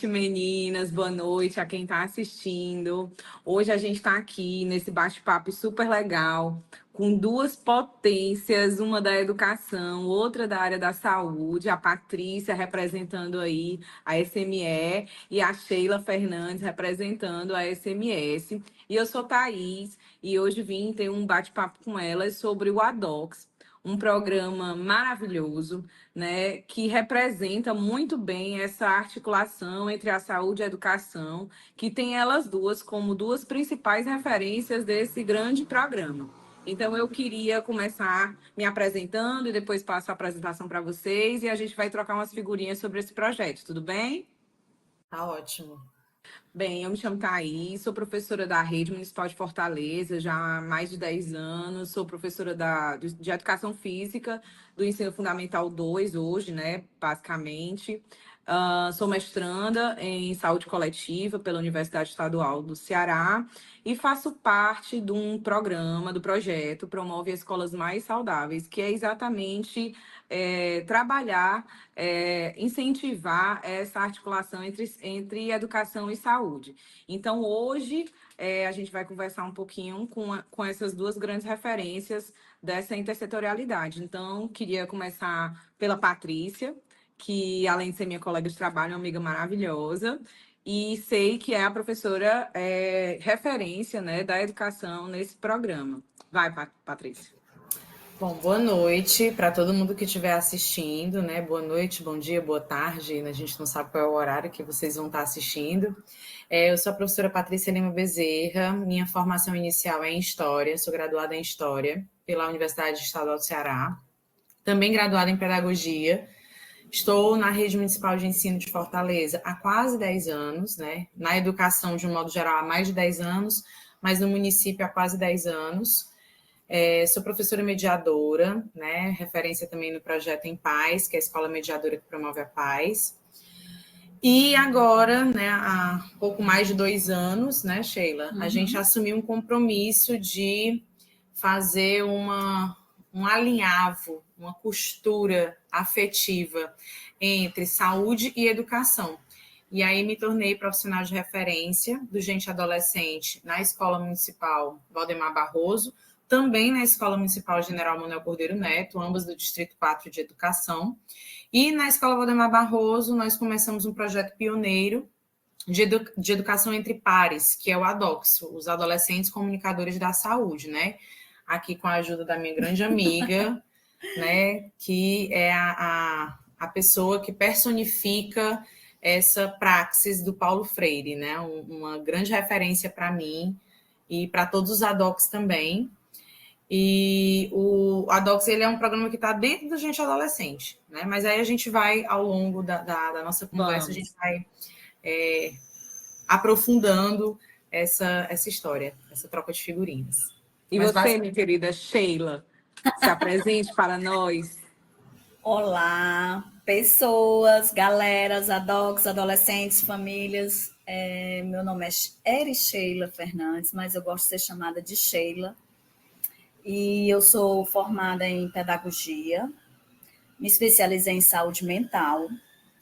Meninas, boa noite a quem está assistindo. Hoje a gente está aqui nesse bate-papo super legal, com duas potências, uma da educação, outra da área da saúde, a Patrícia representando aí a SME e a Sheila Fernandes representando a SMS. E eu sou Thaís e hoje vim ter um bate-papo com elas sobre o ADOCS, um programa maravilhoso, né, que representa muito bem essa articulação entre a saúde e a educação, que tem elas duas como duas principais referências desse grande programa. Então, eu queria começar me apresentando e depois passo a apresentação para vocês e a gente vai trocar umas figurinhas sobre esse projeto, tudo bem? Tá ótimo. Bem, eu me chamo Thaís, sou professora da Rede Municipal de Fortaleza já há mais de 10 anos, sou professora de Educação Física do Ensino Fundamental 2 hoje, né, basicamente. Sou mestranda em Saúde Coletiva pela Universidade Estadual do Ceará e faço parte de um programa, do projeto Promove Escolas Mais Saudáveis, que é exatamente trabalhar, incentivar essa articulação entre educação e saúde. Então, hoje, a gente vai conversar um pouquinho com essas duas grandes referências dessa intersetorialidade. Então, queria começar pela Patrícia, que, além de ser minha colega de trabalho, é uma amiga maravilhosa, e sei que é a professora referência, né, da educação nesse programa. Vai, Patrícia. Bom, boa noite para todo mundo que estiver assistindo, né? Boa noite, bom dia, boa tarde. A gente não sabe qual é o horário que vocês vão estar assistindo. Eu sou a professora Patrícia Lima Bezerra. Minha formação inicial é em História. Sou graduada em História pela Universidade Estadual do Ceará. Também graduada em Pedagogia. Estou na Rede Municipal de Ensino de Fortaleza há quase 10 anos, né? Na educação, de um modo geral, há mais de 10 anos, mas no município há quase 10 anos. Sou professora mediadora, né? Referência também no projeto Em Paz, que é a escola mediadora que promove a paz. E agora, né, há pouco mais de 2 anos, né, Sheila, a gente assumiu um compromisso de fazer um alinhavo, uma costura afetiva entre saúde e educação. E aí me tornei profissional de referência do Gente Adolescente na Escola Municipal Valdemar Barroso, também na Escola Municipal General Manuel Cordeiro Neto, ambas do Distrito 4 de Educação. E na Escola Valdemar Barroso, nós começamos um projeto pioneiro de educação entre pares, que é o ADOCS, os Adolescentes Comunicadores da Saúde, né? Aqui com a ajuda da minha grande amiga, né? Que é a pessoa que personifica essa praxis do Paulo Freire, né? Uma grande referência para mim e para todos os ADOCS também. E o ADOCS, ele é um programa que está dentro do Gente Adolescente, né? Mas aí a gente vai, ao longo da nossa conversa, a gente vai aprofundando essa história, essa troca de figurinhas. E Mas você, minha querida Sheila, se apresente para nós. Olá, pessoas, galeras, adocs, adolescentes, famílias. Meu nome é Eri Sheila Fernandes, mas eu gosto de ser chamada de Sheila. E eu sou formada em pedagogia, me especializei em saúde mental.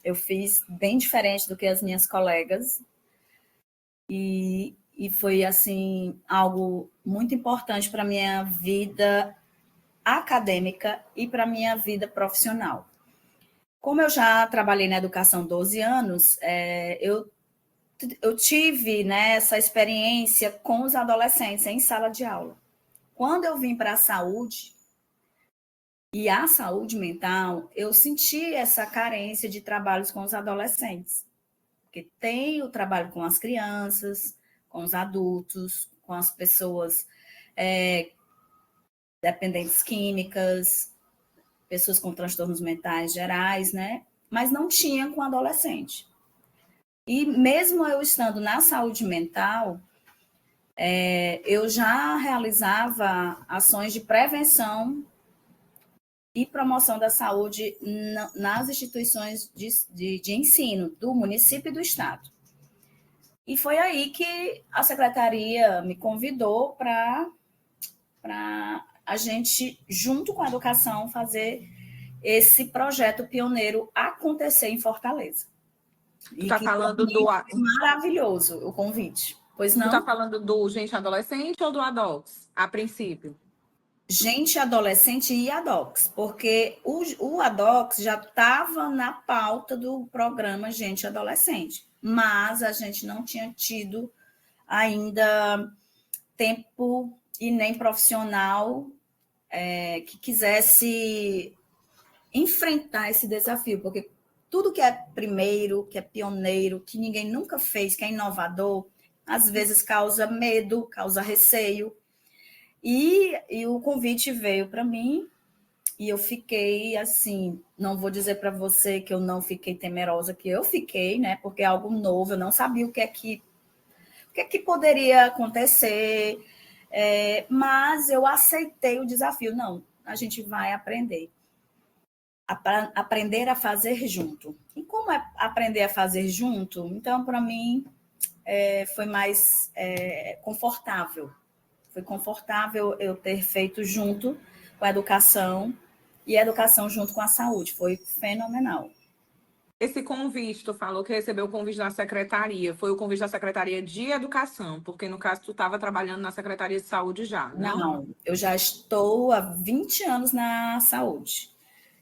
Eu fiz bem diferente do que as minhas colegas. E foi, assim, algo muito importante para a minha vida acadêmica e para a minha vida profissional. Como eu já trabalhei na educação 12 anos, eu tive, né, essa experiência com os adolescentes em sala de aula. Quando eu vim para a saúde e a saúde mental, eu senti essa carência de trabalhos com os adolescentes. Porque tem o trabalho com as crianças, com os adultos, com as pessoas dependentes químicas, pessoas com transtornos mentais gerais, né? Mas não tinha com adolescente. E mesmo eu estando na saúde mental, eu já realizava ações de prevenção e promoção da saúde nas instituições de ensino do município e do estado. E foi aí que a secretaria me convidou para a gente, junto com a educação, fazer esse projeto pioneiro acontecer em Fortaleza. Tu tá falando do... Maravilhoso o convite. Pois não? Tu tá falando do Gente Adolescente ou do Adox, a princípio? Gente Adolescente e Adox, porque o Adox já estava na pauta do programa Gente Adolescente, mas a gente não tinha tido ainda tempo e nem profissional que quisesse enfrentar esse desafio, porque tudo que é primeiro, que é pioneiro, que ninguém nunca fez, que é inovador, às vezes causa medo, causa receio. E o convite veio para mim e eu fiquei assim, não vou dizer para você que eu não fiquei temerosa, que eu fiquei, né? Porque é algo novo, eu não sabia o que é que poderia acontecer, mas eu aceitei o desafio. Não, a gente vai aprender. Aprender a fazer junto. E como é aprender a fazer junto? Então, para mim, foi mais confortável. Foi confortável eu ter feito junto com a educação e a educação junto com a saúde. Foi fenomenal. Esse convite, tu falou que recebeu o convite da secretaria. Foi o convite da Secretaria de Educação, porque no caso tu estava trabalhando na Secretaria de Saúde já, não? Não, eu já estou há 20 anos na saúde.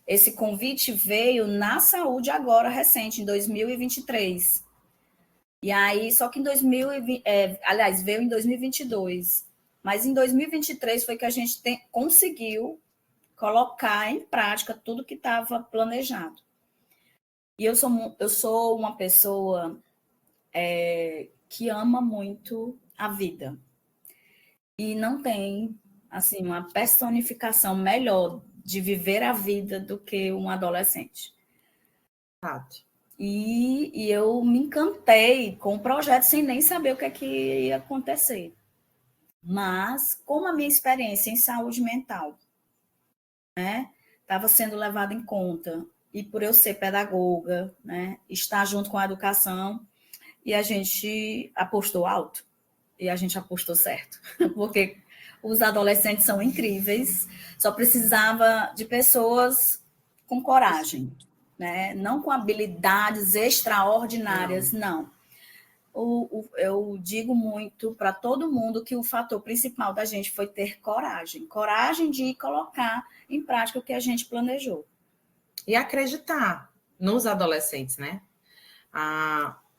Esse convite veio na saúde agora, recente, em 2023. E aí, só que em 2020, aliás, veio em 2022. Mas em 2023 foi que a gente conseguiu colocar em prática tudo que estava planejado. E eu sou uma pessoa que ama muito a vida. E não tem assim uma personificação melhor de viver a vida do que um adolescente. Fato. E eu me encantei com o projeto sem nem saber o que é que ia acontecer. Mas, como a minha experiência em saúde mental estava sendo levada em conta, e por eu ser pedagoga, estar junto com a educação, e a gente apostou alto, e a gente apostou certo, porque os adolescentes são incríveis, só precisava de pessoas com coragem, não com habilidades extraordinárias, não. Eu digo muito para todo mundo que o fator principal da gente foi ter coragem de colocar em prática o que a gente planejou. E acreditar nos adolescentes, né?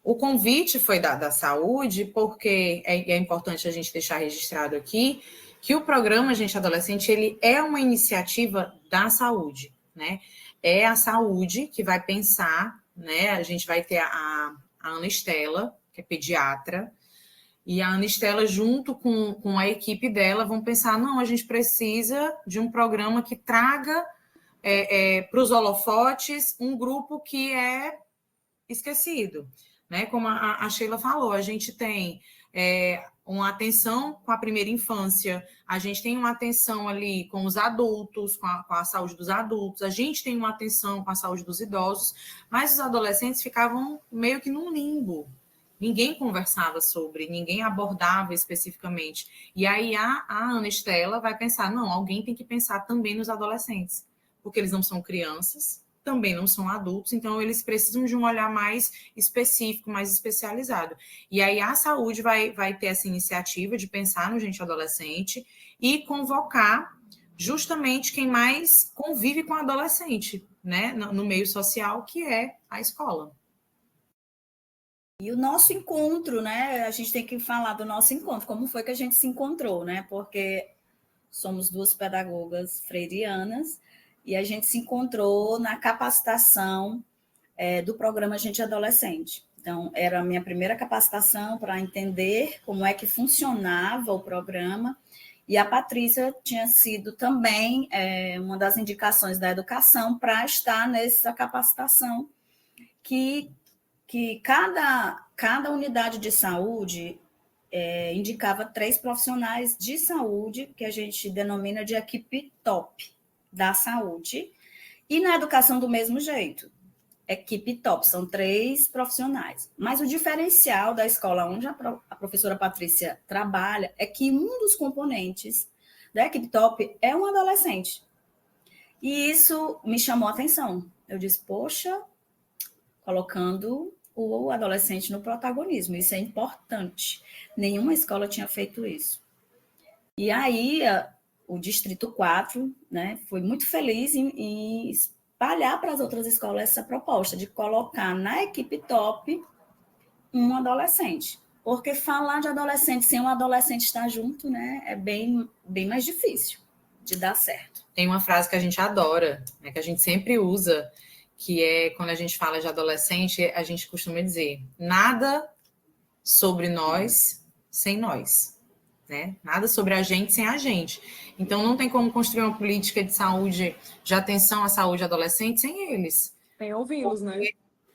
O convite foi da saúde, porque é importante a gente deixar registrado aqui que o programa Gente Adolescente ele é uma iniciativa da saúde, né? É a saúde que vai pensar, né? A gente vai ter a Ana Estela, que é pediatra, e a Ana Estela, junto com a equipe dela, vão pensar, não, a gente precisa de um programa que traga para os holofotes um grupo que é esquecido, né? Como a Sheila falou, a gente tem uma atenção com a primeira infância, a gente tem uma atenção ali com os adultos, com a saúde dos adultos, a gente tem uma atenção com a saúde dos idosos, mas os adolescentes ficavam meio que num limbo. Ninguém conversava sobre, ninguém abordava especificamente. E aí a Ana Estela vai pensar, não, alguém tem que pensar também nos adolescentes, porque eles não são crianças, também não são adultos, então eles precisam de um olhar mais específico, mais especializado. E aí a saúde vai ter essa iniciativa de pensar no gente adolescente e convocar justamente quem mais convive com o adolescente, né, no meio social, que é a escola. E o nosso encontro, né? A gente tem que falar do nosso encontro, como foi que a gente se encontrou, né? Porque somos duas pedagogas freirianas e a gente se encontrou na capacitação do programa Gente Adolescente. Então, era a minha primeira capacitação para entender como é que funcionava o programa, e a Patrícia tinha sido também uma das indicações da educação para estar nessa capacitação, que cada unidade de saúde indicava 3 profissionais de saúde, que a gente denomina de equipe top da saúde, e na educação do mesmo jeito, equipe top, são 3 profissionais. Mas o diferencial da escola onde a professora Patrícia trabalha é que um dos componentes da equipe top é um adolescente. E isso me chamou a atenção. Eu disse, poxa, colocando o adolescente no protagonismo. Isso é importante. Nenhuma escola tinha feito isso. E aí, o Distrito 4, né, foi muito feliz em espalhar para as outras escolas essa proposta de colocar na equipe top um adolescente. Porque falar de adolescente sem um adolescente estar junto, né, é bem mais difícil de dar certo. Tem uma frase que a gente adora, né, que a gente sempre usa, que é quando a gente fala de adolescente, a gente costuma dizer: nada sobre nós sem nós, né? Nada sobre a gente sem a gente. Então não tem como construir uma política de saúde, de atenção à saúde adolescente sem eles. Tem ouvi-los, né?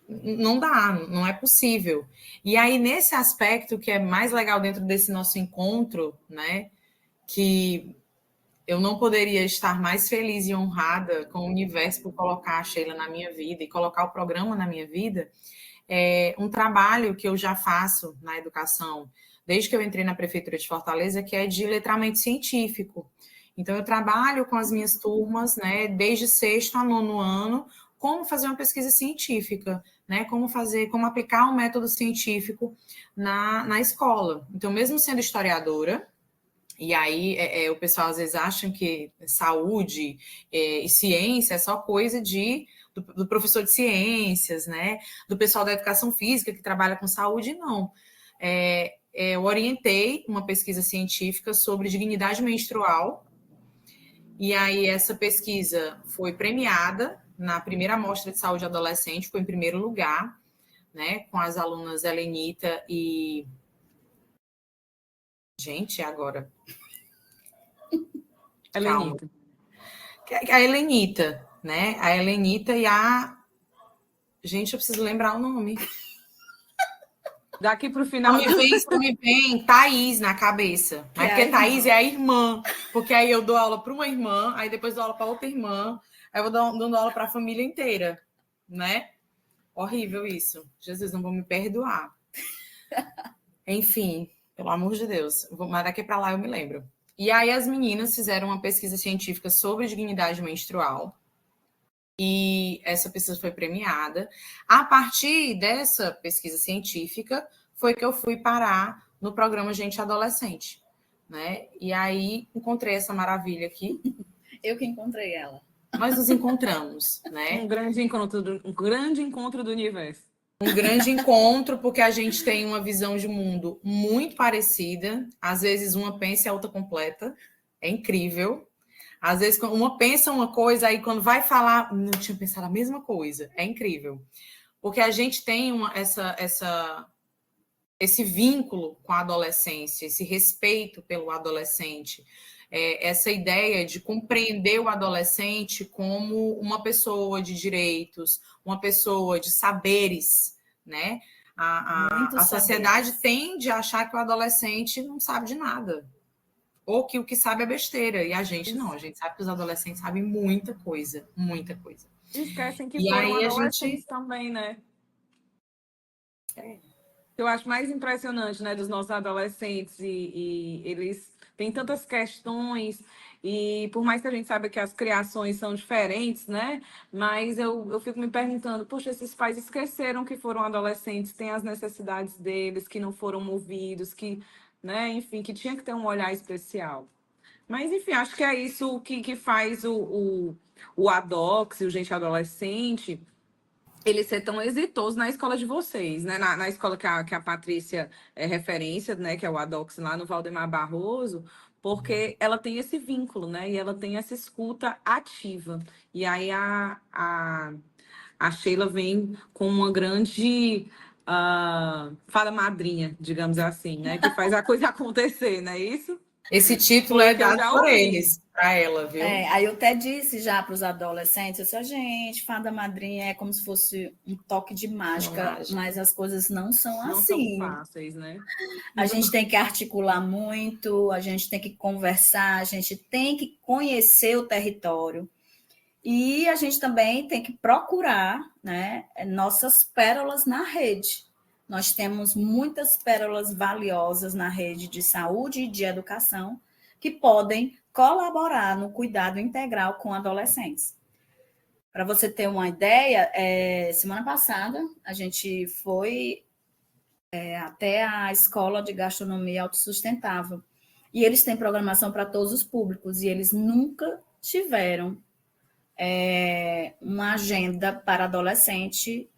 Não dá, não é possível. E aí, nesse aspecto que é mais legal dentro desse nosso encontro, né, que eu não poderia estar mais feliz e honrada com o universo por colocar a Sheila na minha vida e colocar o programa na minha vida, é um trabalho que eu já faço na educação, desde que eu entrei na Prefeitura de Fortaleza, que é de letramento científico. Então, eu trabalho com as minhas turmas, né, desde sexto a nono ano, como fazer uma pesquisa científica, né, como aplicar um método científico na escola. Então, mesmo sendo historiadora, e aí o pessoal às vezes acha que saúde e ciência é só coisa do professor de ciências, né? Do pessoal da educação física que trabalha com saúde, não. Eu orientei uma pesquisa científica sobre dignidade menstrual, e aí essa pesquisa foi premiada na primeira amostra de saúde adolescente, ficou em primeiro lugar, né? Com as alunas Helenita e... Gente, agora... Helenita. A Helenita, né? A Helenita e a... Gente, eu preciso lembrar o nome. Daqui para o final... Só me vem Thaís na cabeça. Mas porque Thaís é a irmã. Porque aí eu dou aula para uma irmã, aí depois dou aula para outra irmã, aí eu vou dando aula para a família inteira, né? Horrível isso. Jesus, não vou me perdoar. Enfim, pelo amor de Deus. Mas daqui para lá eu me lembro. E aí as meninas fizeram uma pesquisa científica sobre dignidade menstrual. E essa pesquisa foi premiada. A partir dessa pesquisa científica, foi que eu fui parar no programa Gente Adolescente, né? E aí encontrei essa maravilha aqui. Eu que encontrei ela. Nós nos encontramos, né? Um grande encontro do universo. Um grande encontro, porque a gente tem uma visão de mundo muito parecida. Às vezes uma pensa e a outra completa. É incrível. Às vezes uma pensa uma coisa, aí quando vai falar, não tinha pensado a mesma coisa. É incrível. Porque a gente tem esse vínculo com a adolescência, esse respeito pelo adolescente, essa ideia de compreender o adolescente como uma pessoa de direitos, uma pessoa de saberes, né? A sociedade tende a achar que o adolescente não sabe de nada. Ou que o que sabe é besteira. E a gente não, a gente sabe que os adolescentes sabem muita coisa, muita coisa. Esquecem que foram adolescentes também, né? Eu acho mais impressionante, né, dos nossos adolescentes, e eles têm tantas questões, e por mais que a gente saiba que as criações são diferentes, né, mas eu fico me perguntando, poxa, esses pais esqueceram que foram adolescentes, têm as necessidades deles, que não foram movidos, que, né, enfim, que tinha que ter um olhar especial. Mas, enfim, acho que é isso que faz o ADOCS, o Gente Adolescente, ele ser tão exitoso na escola de vocês, né? Na escola que a Patrícia é referência, né? Que é o ADOCS lá no Valdemar Barroso, porque ela tem esse vínculo, né? E ela tem essa escuta ativa. E aí a Sheila vem com uma grande fada madrinha, digamos assim, né? Que faz a coisa acontecer, não é isso? Esse título é dado por eles, para ela, viu? Aí eu até disse já para os adolescentes, eu disse, gente, fada madrinha é como se fosse um toque de mágica, mas as coisas não são assim. Não são fáceis, né? A gente tem que articular muito, a gente tem que conversar, a gente tem que conhecer o território. E a gente também tem que procurar, né, nossas pérolas na rede. Nós temos muitas pérolas valiosas na rede de saúde e de educação que podem colaborar no cuidado integral com adolescentes. Para você ter uma ideia, semana passada a gente foi até a Escola de Gastronomia Autossustentável. E eles têm programação para todos os públicos, e eles nunca tiveram uma agenda para adolescente,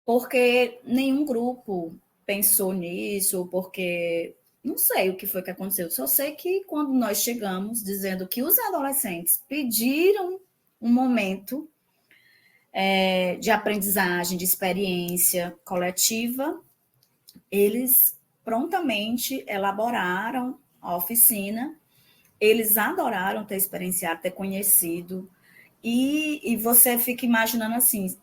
porque nenhum grupo pensou nisso, porque não sei o que foi que aconteceu. Só sei que quando nós chegamos dizendo que os adolescentes pediram um momento de aprendizagem, de experiência coletiva, eles prontamente elaboraram a oficina, eles adoraram ter experienciado, ter conhecido, e você fica imaginando assim,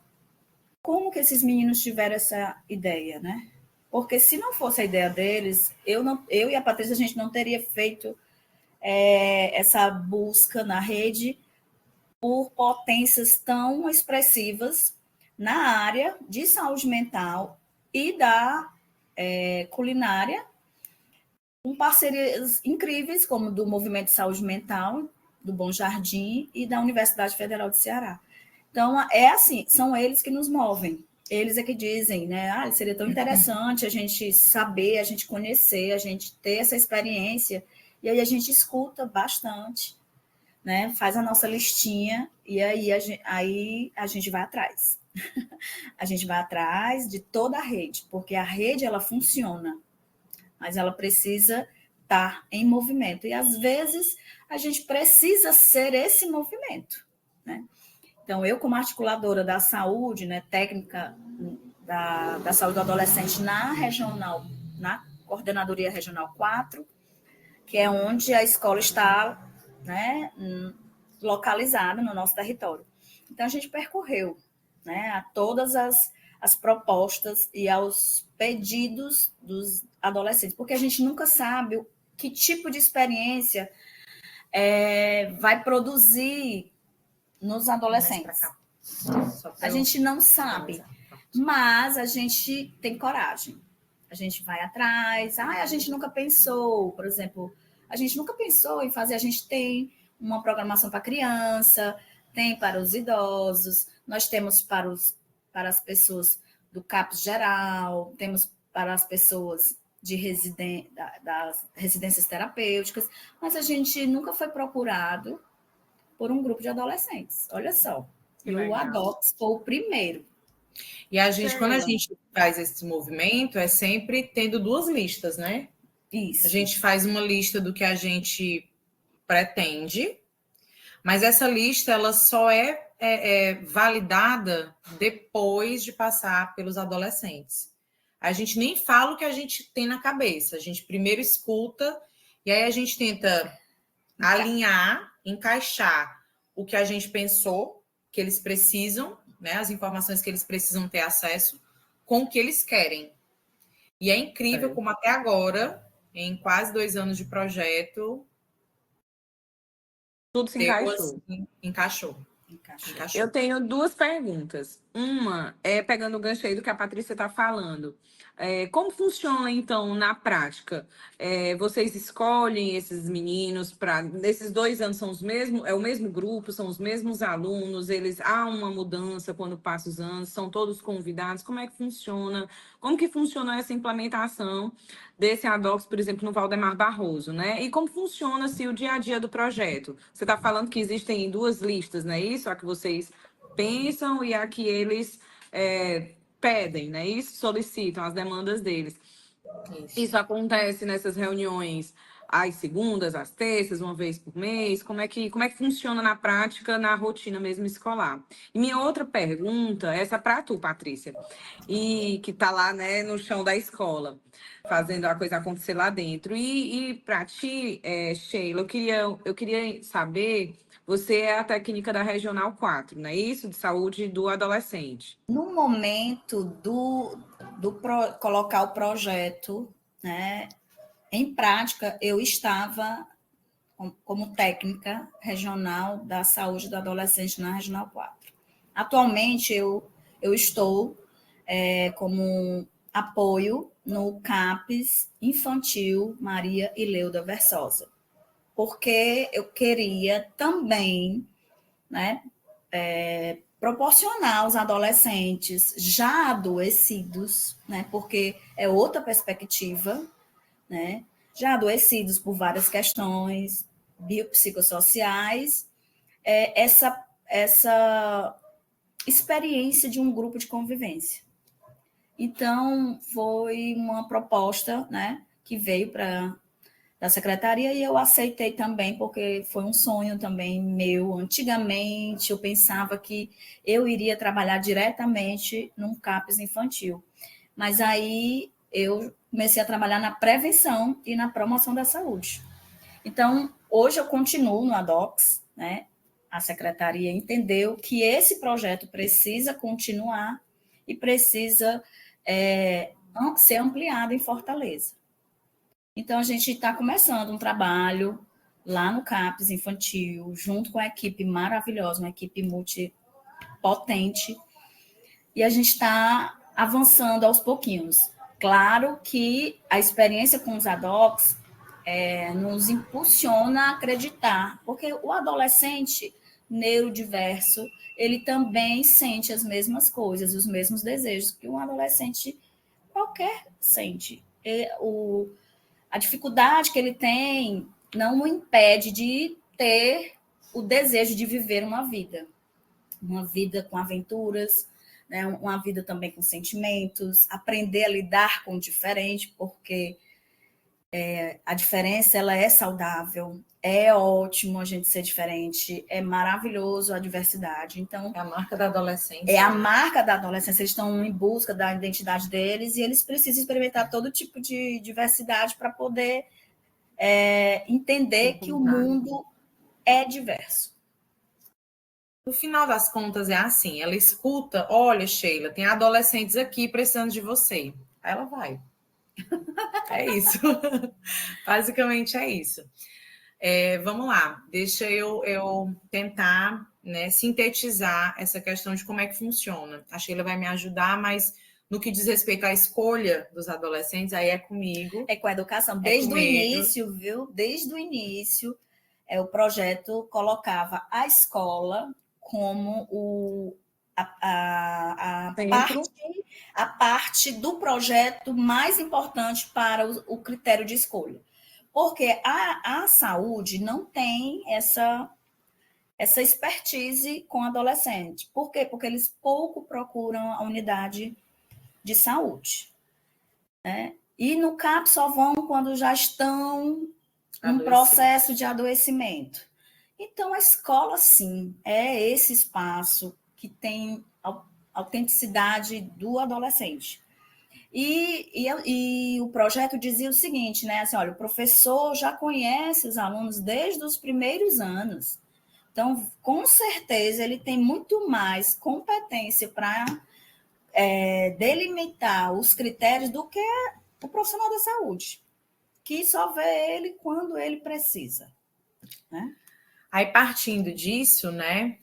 como que esses meninos tiveram essa ideia, né? Porque se não fosse a ideia deles, eu e a Patrícia, a gente não teria feito essa busca na rede por potências tão expressivas na área de saúde mental e da culinária, com parcerias incríveis, como do Movimento de Saúde Mental, do Bom Jardim e da Universidade Federal do Ceará. Então, assim, são eles que nos movem. Eles é que dizem, né? Seria tão interessante a gente saber, a gente conhecer, a gente ter essa experiência. E aí a gente escuta bastante, né? Faz a nossa listinha e aí a gente vai atrás. A gente vai atrás de toda a rede, porque a rede, ela funciona, mas ela precisa estar em movimento. E, às vezes, a gente precisa ser esse movimento, né? Então, eu, como articuladora da saúde, né, técnica da saúde do adolescente na Coordenadoria Regional 4, que é onde a escola está, né, localizada no nosso território. Então, a gente percorreu, né, a todas as propostas e aos pedidos dos adolescentes, porque a gente nunca sabe que tipo de experiência vai produzir nos adolescentes. A gente não sabe, mas a gente tem coragem. A gente vai atrás. A gente nunca pensou, por exemplo, a gente nunca pensou em fazer. A gente tem uma programação para criança, tem para os idosos, nós temos para as pessoas do CAPS geral, temos para as pessoas das residências terapêuticas, mas a gente nunca foi procurado por um grupo de adolescentes. Olha só. E o ADOPS foi o primeiro. E a gente, quando a gente faz esse movimento, é sempre tendo duas listas, né? Isso. A gente faz uma lista do que a gente pretende, mas essa lista ela só é validada depois de passar pelos adolescentes. A gente nem fala o que a gente tem na cabeça. A gente primeiro escuta e aí a gente tenta alinhar, encaixar o que a gente pensou que eles precisam, né, as informações que eles precisam ter acesso, com o que eles querem. E é incrível como até agora, em quase 2 anos de projeto, tudo se encaixou. Encaixou. Eu tenho 2 perguntas. Uma é pegando o gancho aí do que a Patrícia está falando. Como funciona, então, na prática? Vocês escolhem esses meninos para... Nesses 2 anos são os mesmos? É o mesmo grupo? São os mesmos alunos? Há uma mudança quando passam os anos? São todos convidados? Como é que funciona? Como que funciona essa implementação desse ADOPS, por exemplo, no Valdemar Barroso, né? E como funciona o dia a dia do projeto? Você está falando que existem 2 listas, não é isso? A que vocês pensam e a que eles pedem, né? Isso, solicitam as demandas deles. Isso acontece nessas reuniões às segundas, às terças, uma vez por mês? Como é que funciona na prática, na rotina mesmo escolar? E minha outra pergunta, essa para tu, Patrícia, e que está lá, né, no chão da escola, fazendo a coisa acontecer lá dentro. E para ti, Sheila, eu queria saber, você é a técnica da Regional 4, não é isso? De saúde do adolescente. No momento colocar o projeto, né, em prática, eu estava como técnica regional da saúde do adolescente na Regional 4. Atualmente, eu estou como apoio no CAPS Infantil Maria Ileuda Versosa, porque eu queria também, né, proporcionar aos adolescentes já adoecidos, né, porque é outra perspectiva, né, já adoecidos por várias questões biopsicossociais, essa experiência de um grupo de convivência. Então, foi uma proposta, né, que veio da secretaria e eu aceitei também, porque foi um sonho também meu. Antigamente, eu pensava que eu iria trabalhar diretamente num CAPS infantil, mas aí eu comecei a trabalhar na prevenção e na promoção da saúde. Então, hoje eu continuo no ADOCS, né? A secretaria entendeu que esse projeto precisa continuar e precisa ser ampliado em Fortaleza. Então, a gente está começando um trabalho lá no CAPS infantil, junto com a equipe maravilhosa, uma equipe multipotente, e a gente está avançando aos pouquinhos. Claro que a experiência com os ADOCs nos impulsiona a acreditar, porque o adolescente neurodiverso, ele também sente as mesmas coisas, os mesmos desejos que um adolescente qualquer sente. A dificuldade que ele tem não o impede de ter o desejo de viver uma vida com aventuras, né? Uma vida também com sentimentos, aprender a lidar com o diferente, porque a diferença ela é saudável, é ótimo a gente ser diferente, é maravilhoso a diversidade. Então, é a marca da adolescência. É a marca da adolescência, eles estão em busca da identidade deles e eles precisam experimentar todo tipo de diversidade para poder entender que o mundo é diverso. No final das contas, é assim, ela escuta, olha, Sheila, tem adolescentes aqui precisando de você. Aí ela vai. É isso. Basicamente é isso. Vamos lá, deixa eu tentar, né, sintetizar essa questão de como é que funciona. A Sheila vai me ajudar, mas no que diz respeito à escolha dos adolescentes, aí é comigo. É com a educação. Desde o início, viu? Desde o início, o projeto colocava a escola como a parte do projeto mais importante para o critério de escolha. Porque a saúde não tem essa expertise com adolescente. Por quê? Porque eles pouco procuram a unidade de saúde, né? E no CAP só vão quando já estão em processo de adoecimento. Então, a escola, sim, é esse espaço que tem a autenticidade do adolescente. E o projeto dizia o seguinte, né? Assim, olha, o professor já conhece os alunos desde os primeiros anos. Então, com certeza, ele tem muito mais competência para delimitar os critérios do que o profissional da saúde, que só vê ele quando ele precisa, né? Aí, partindo disso, né,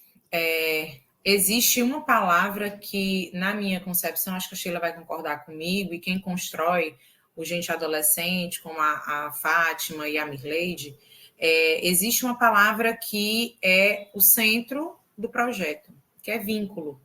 existe uma palavra que, na minha concepção, acho que a Sheila vai concordar comigo, e quem constrói o Gente Adolescente, como a Fátima e a Mirleide, existe uma palavra que é o centro do projeto, que é vínculo.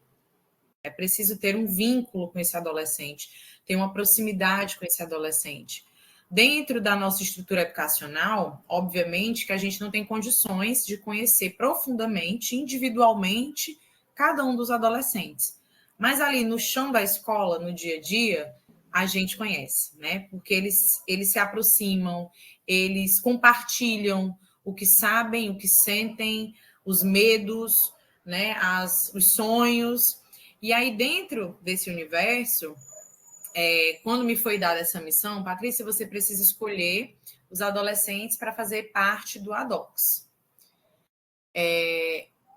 É preciso ter um vínculo com esse adolescente, ter uma proximidade com esse adolescente. Dentro da nossa estrutura educacional, obviamente que a gente não tem condições de conhecer profundamente, individualmente, cada um dos adolescentes. Mas ali no chão da escola, no dia a dia, a gente conhece, né? Porque eles se aproximam, eles compartilham o que sabem, o que sentem, os medos, né? Os sonhos. E aí, dentro desse universo, quando me foi dada essa missão, Patrícia, você precisa escolher os adolescentes para fazer parte do ADOCS.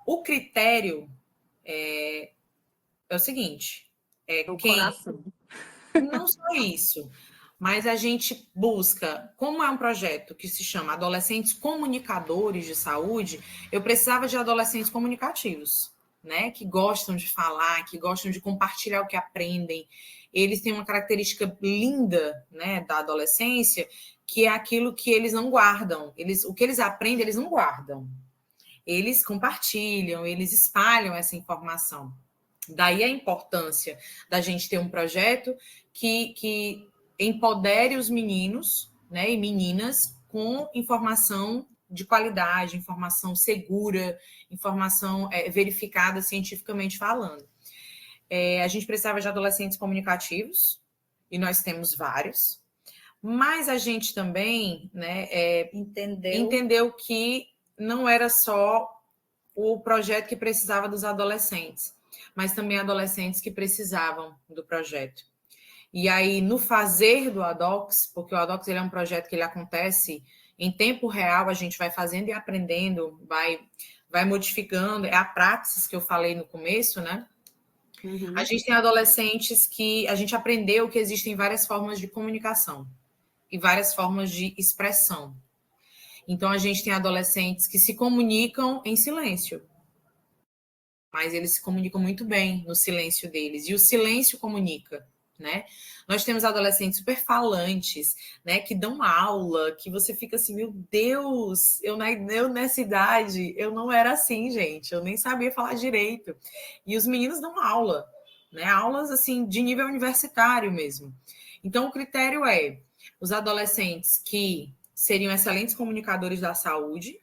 O critério é o seguinte: coração. Não só isso, mas a gente busca, como é um projeto que se chama Adolescentes Comunicadores de Saúde, eu precisava de adolescentes comunicativos, né? Que gostam de falar, que gostam de compartilhar o que aprendem. Eles têm uma característica linda, né, da adolescência, que é aquilo que eles não guardam. O que eles aprendem, eles não guardam. eles compartilham, eles espalham essa informação. Daí a importância da gente ter um projeto que empodere os meninos, né, e meninas com informação de qualidade, informação segura, informação verificada cientificamente falando. A gente precisava de adolescentes comunicativos, e nós temos vários, mas a gente também, né, entendeu que não era só o projeto que precisava dos adolescentes, mas também adolescentes que precisavam do projeto. E aí, no fazer do ADOCS, porque o ADOCS ele é um projeto que ele acontece em tempo real, a gente vai fazendo e aprendendo, vai modificando, é a praxis que eu falei no começo, né? Uhum. A gente tem adolescentes que a gente aprendeu que existem várias formas de comunicação e várias formas de expressão. Então, a gente tem adolescentes que se comunicam em silêncio, mas eles se comunicam muito bem no silêncio deles, e o silêncio comunica, né? Nós temos adolescentes super falantes, né, que dão aula, que você fica assim, meu Deus, eu nessa idade, eu não era assim, gente, eu nem sabia falar direito. E os meninos dão aula, né, aulas assim de nível universitário mesmo. Então, o critério é os adolescentes que seriam excelentes comunicadores da saúde,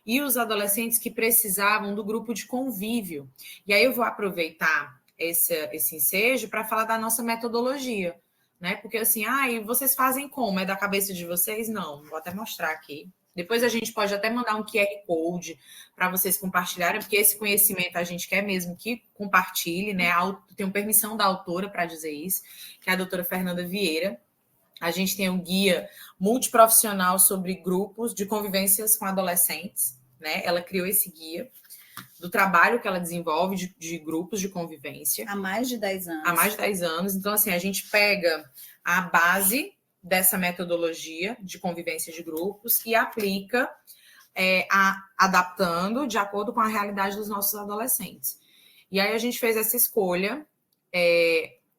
e os adolescentes que precisavam do grupo de convívio. E aí eu vou aproveitar esse ensejo para falar da nossa metodologia, né? Porque assim, vocês fazem como? É da cabeça de vocês? Não, vou até mostrar aqui. Depois a gente pode até mandar um QR Code para vocês compartilharem, porque esse conhecimento a gente quer mesmo que compartilhe, né? Tenho permissão da autora para dizer isso, que é a doutora Fernanda Vieira. A gente tem um guia multiprofissional sobre grupos de convivências com adolescentes, né? Ela criou esse guia do trabalho que ela desenvolve de grupos de convivência. Há mais de 10 anos. Há mais de 10 anos. Então, assim, a gente pega a base dessa metodologia de convivência de grupos e aplica, adaptando de acordo com a realidade dos nossos adolescentes. E aí a gente fez essa escolha.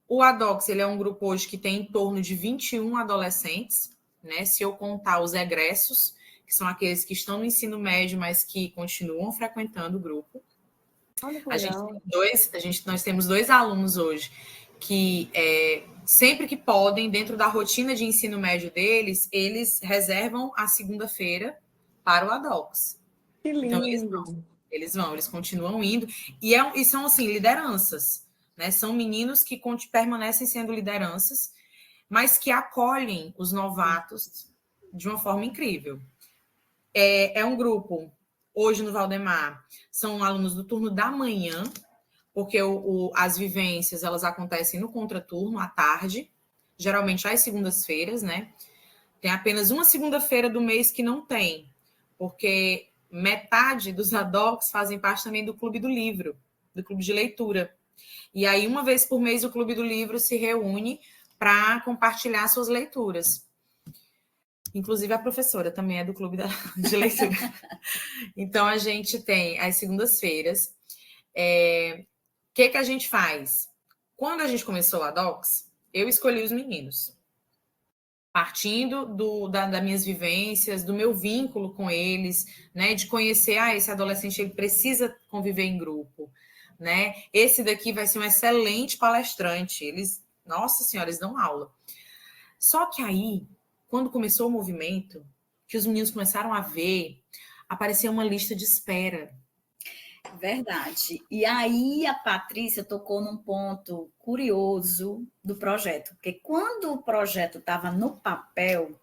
O ADOCS, ele é um grupo hoje que tem em torno de 21 adolescentes, né? Se eu contar os egressos, que são aqueles que estão no ensino médio, mas que continuam frequentando o grupo. Olha que legal. Nós temos 2 alunos hoje que, sempre que podem, dentro da rotina de ensino médio deles, eles reservam a segunda-feira para o ADOCS. Que lindo! Então, eles continuam indo. E são, assim, lideranças. Né? São meninos que permanecem sendo lideranças, mas que acolhem os novatos de uma forma incrível. É um grupo, hoje no Valdemar, são alunos do turno da manhã, porque as vivências elas acontecem no contraturno, à tarde, geralmente às segundas-feiras, né? Tem apenas uma segunda-feira do mês que não tem, porque metade dos ADOCs fazem parte também do Clube do Livro, do Clube de Leitura. E aí, uma vez por mês, o Clube do Livro se reúne para compartilhar suas leituras. Inclusive, a professora também é do Clube de Leitura. Então, a gente tem as segundas-feiras. O que a gente faz? Quando a gente começou a ADOCS, eu escolhi os meninos. Partindo das minhas vivências, do meu vínculo com eles, né, de conhecer, esse adolescente ele precisa conviver em grupo. Né? Esse daqui vai ser um excelente palestrante. Nossa Senhora, eles dão aula. Só que aí, quando começou o movimento, que os meninos começaram a ver, apareceu uma lista de espera. Verdade. E aí a Patrícia tocou num ponto curioso do projeto, porque quando o projeto estava no papel,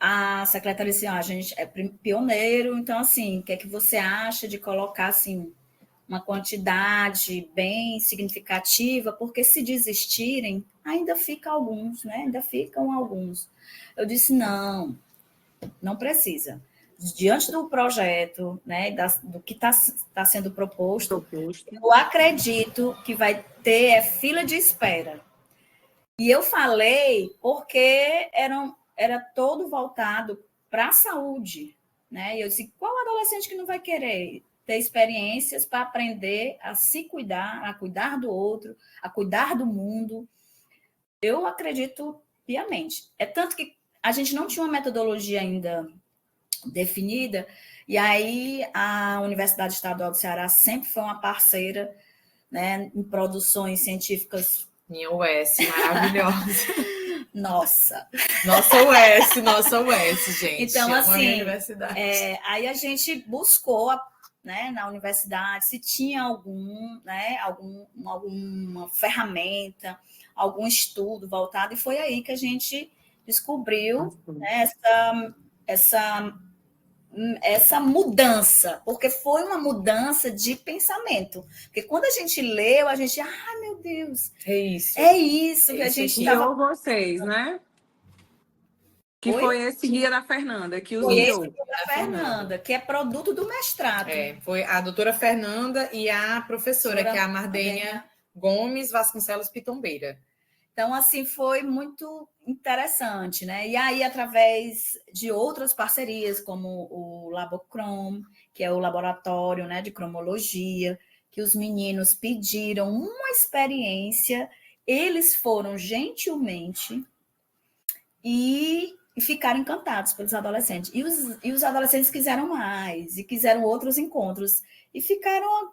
a secretária disse, a gente é pioneiro, então, assim, o que é que você acha de colocar, assim, uma quantidade bem significativa, porque se desistirem, ainda ficam alguns, né? Ainda ficam alguns. Eu disse, não precisa. Diante do projeto, né, do que está sendo proposto, eu acredito que vai ter fila de espera. E eu falei porque era todo voltado para a saúde, né? E eu disse, qual adolescente que não vai querer ter experiências para aprender a se cuidar, a cuidar do outro, a cuidar do mundo? Eu acredito piamente. É tanto que a gente não tinha uma metodologia ainda definida. E aí a Universidade Estadual do Ceará sempre foi uma parceira, né, em produções científicas. Minha UES, maravilhosa. Nossa, Nossa UES, gente. então, assim, universidade. Aí a gente buscou, né, na universidade se tinha alguma ferramenta, algum estudo voltado, e foi aí que a gente descobriu, né, essa mudança, porque foi uma mudança de pensamento. Porque quando a gente leu, a gente, meu Deus, é isso que a gente estava... vocês, né? Que foi esse guia da Fernanda, que os guiou. Esse guia da Fernanda, que é produto do mestrado. Foi a doutora Fernanda e a professora, que é a Mardenha Gomes Vasconcelos Pitombeira. Então, assim, foi muito interessante, né? E aí, através de outras parcerias, como o Labocrom, que é o laboratório, né, de cromologia, que os meninos pediram uma experiência, eles foram gentilmente e ficaram encantados pelos adolescentes. E os adolescentes quiseram mais, e quiseram outros encontros, e ficaram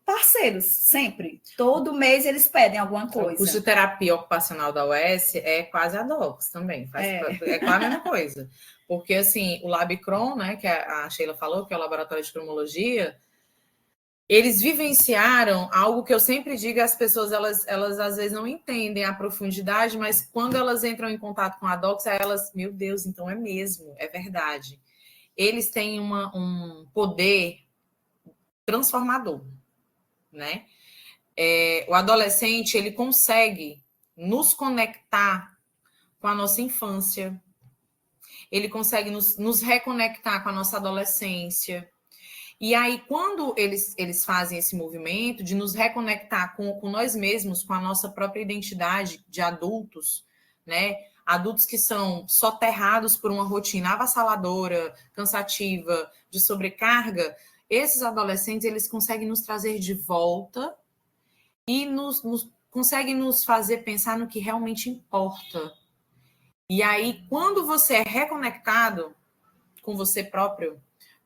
parceiros, sempre. Todo mês eles pedem alguma coisa. O curso de terapia ocupacional da UES é quase a DOCS também, é quase a mesma coisa. Porque, assim, o LabCrom, né, que a Sheila falou, que é o Laboratório de Cromologia, eles vivenciaram algo que eu sempre digo, as pessoas, elas às vezes não entendem a profundidade, mas quando elas entram em contato com a DOCS, elas, meu Deus, então é mesmo, é verdade. Eles têm um poder transformador, né? O adolescente, ele consegue nos conectar com a nossa infância, ele consegue nos reconectar com a nossa adolescência. E aí, quando eles fazem esse movimento de nos reconectar com nós mesmos, com a nossa própria identidade de adultos, né? Adultos que são soterrados por uma rotina avassaladora, cansativa, de sobrecarga, esses adolescentes, eles conseguem nos trazer de volta e conseguem nos fazer pensar no que realmente importa. E aí, quando você é reconectado com você próprio,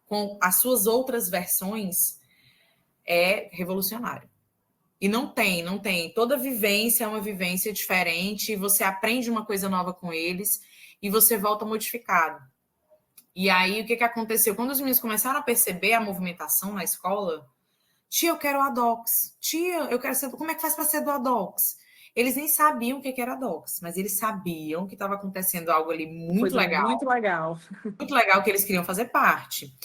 com as suas outras versões, é revolucionário. E não tem. Toda vivência é uma vivência diferente, você aprende uma coisa nova com eles e você volta modificado. E aí, o que aconteceu? Quando os meninos começaram a perceber a movimentação na escola, tia, eu quero a DOCS. Tia, eu quero ser... Como é que faz para ser do DOCS? Eles nem sabiam o que era DOCS, mas eles sabiam que estava acontecendo algo ali muito legal. Muito legal. Muito legal, que eles queriam fazer parte.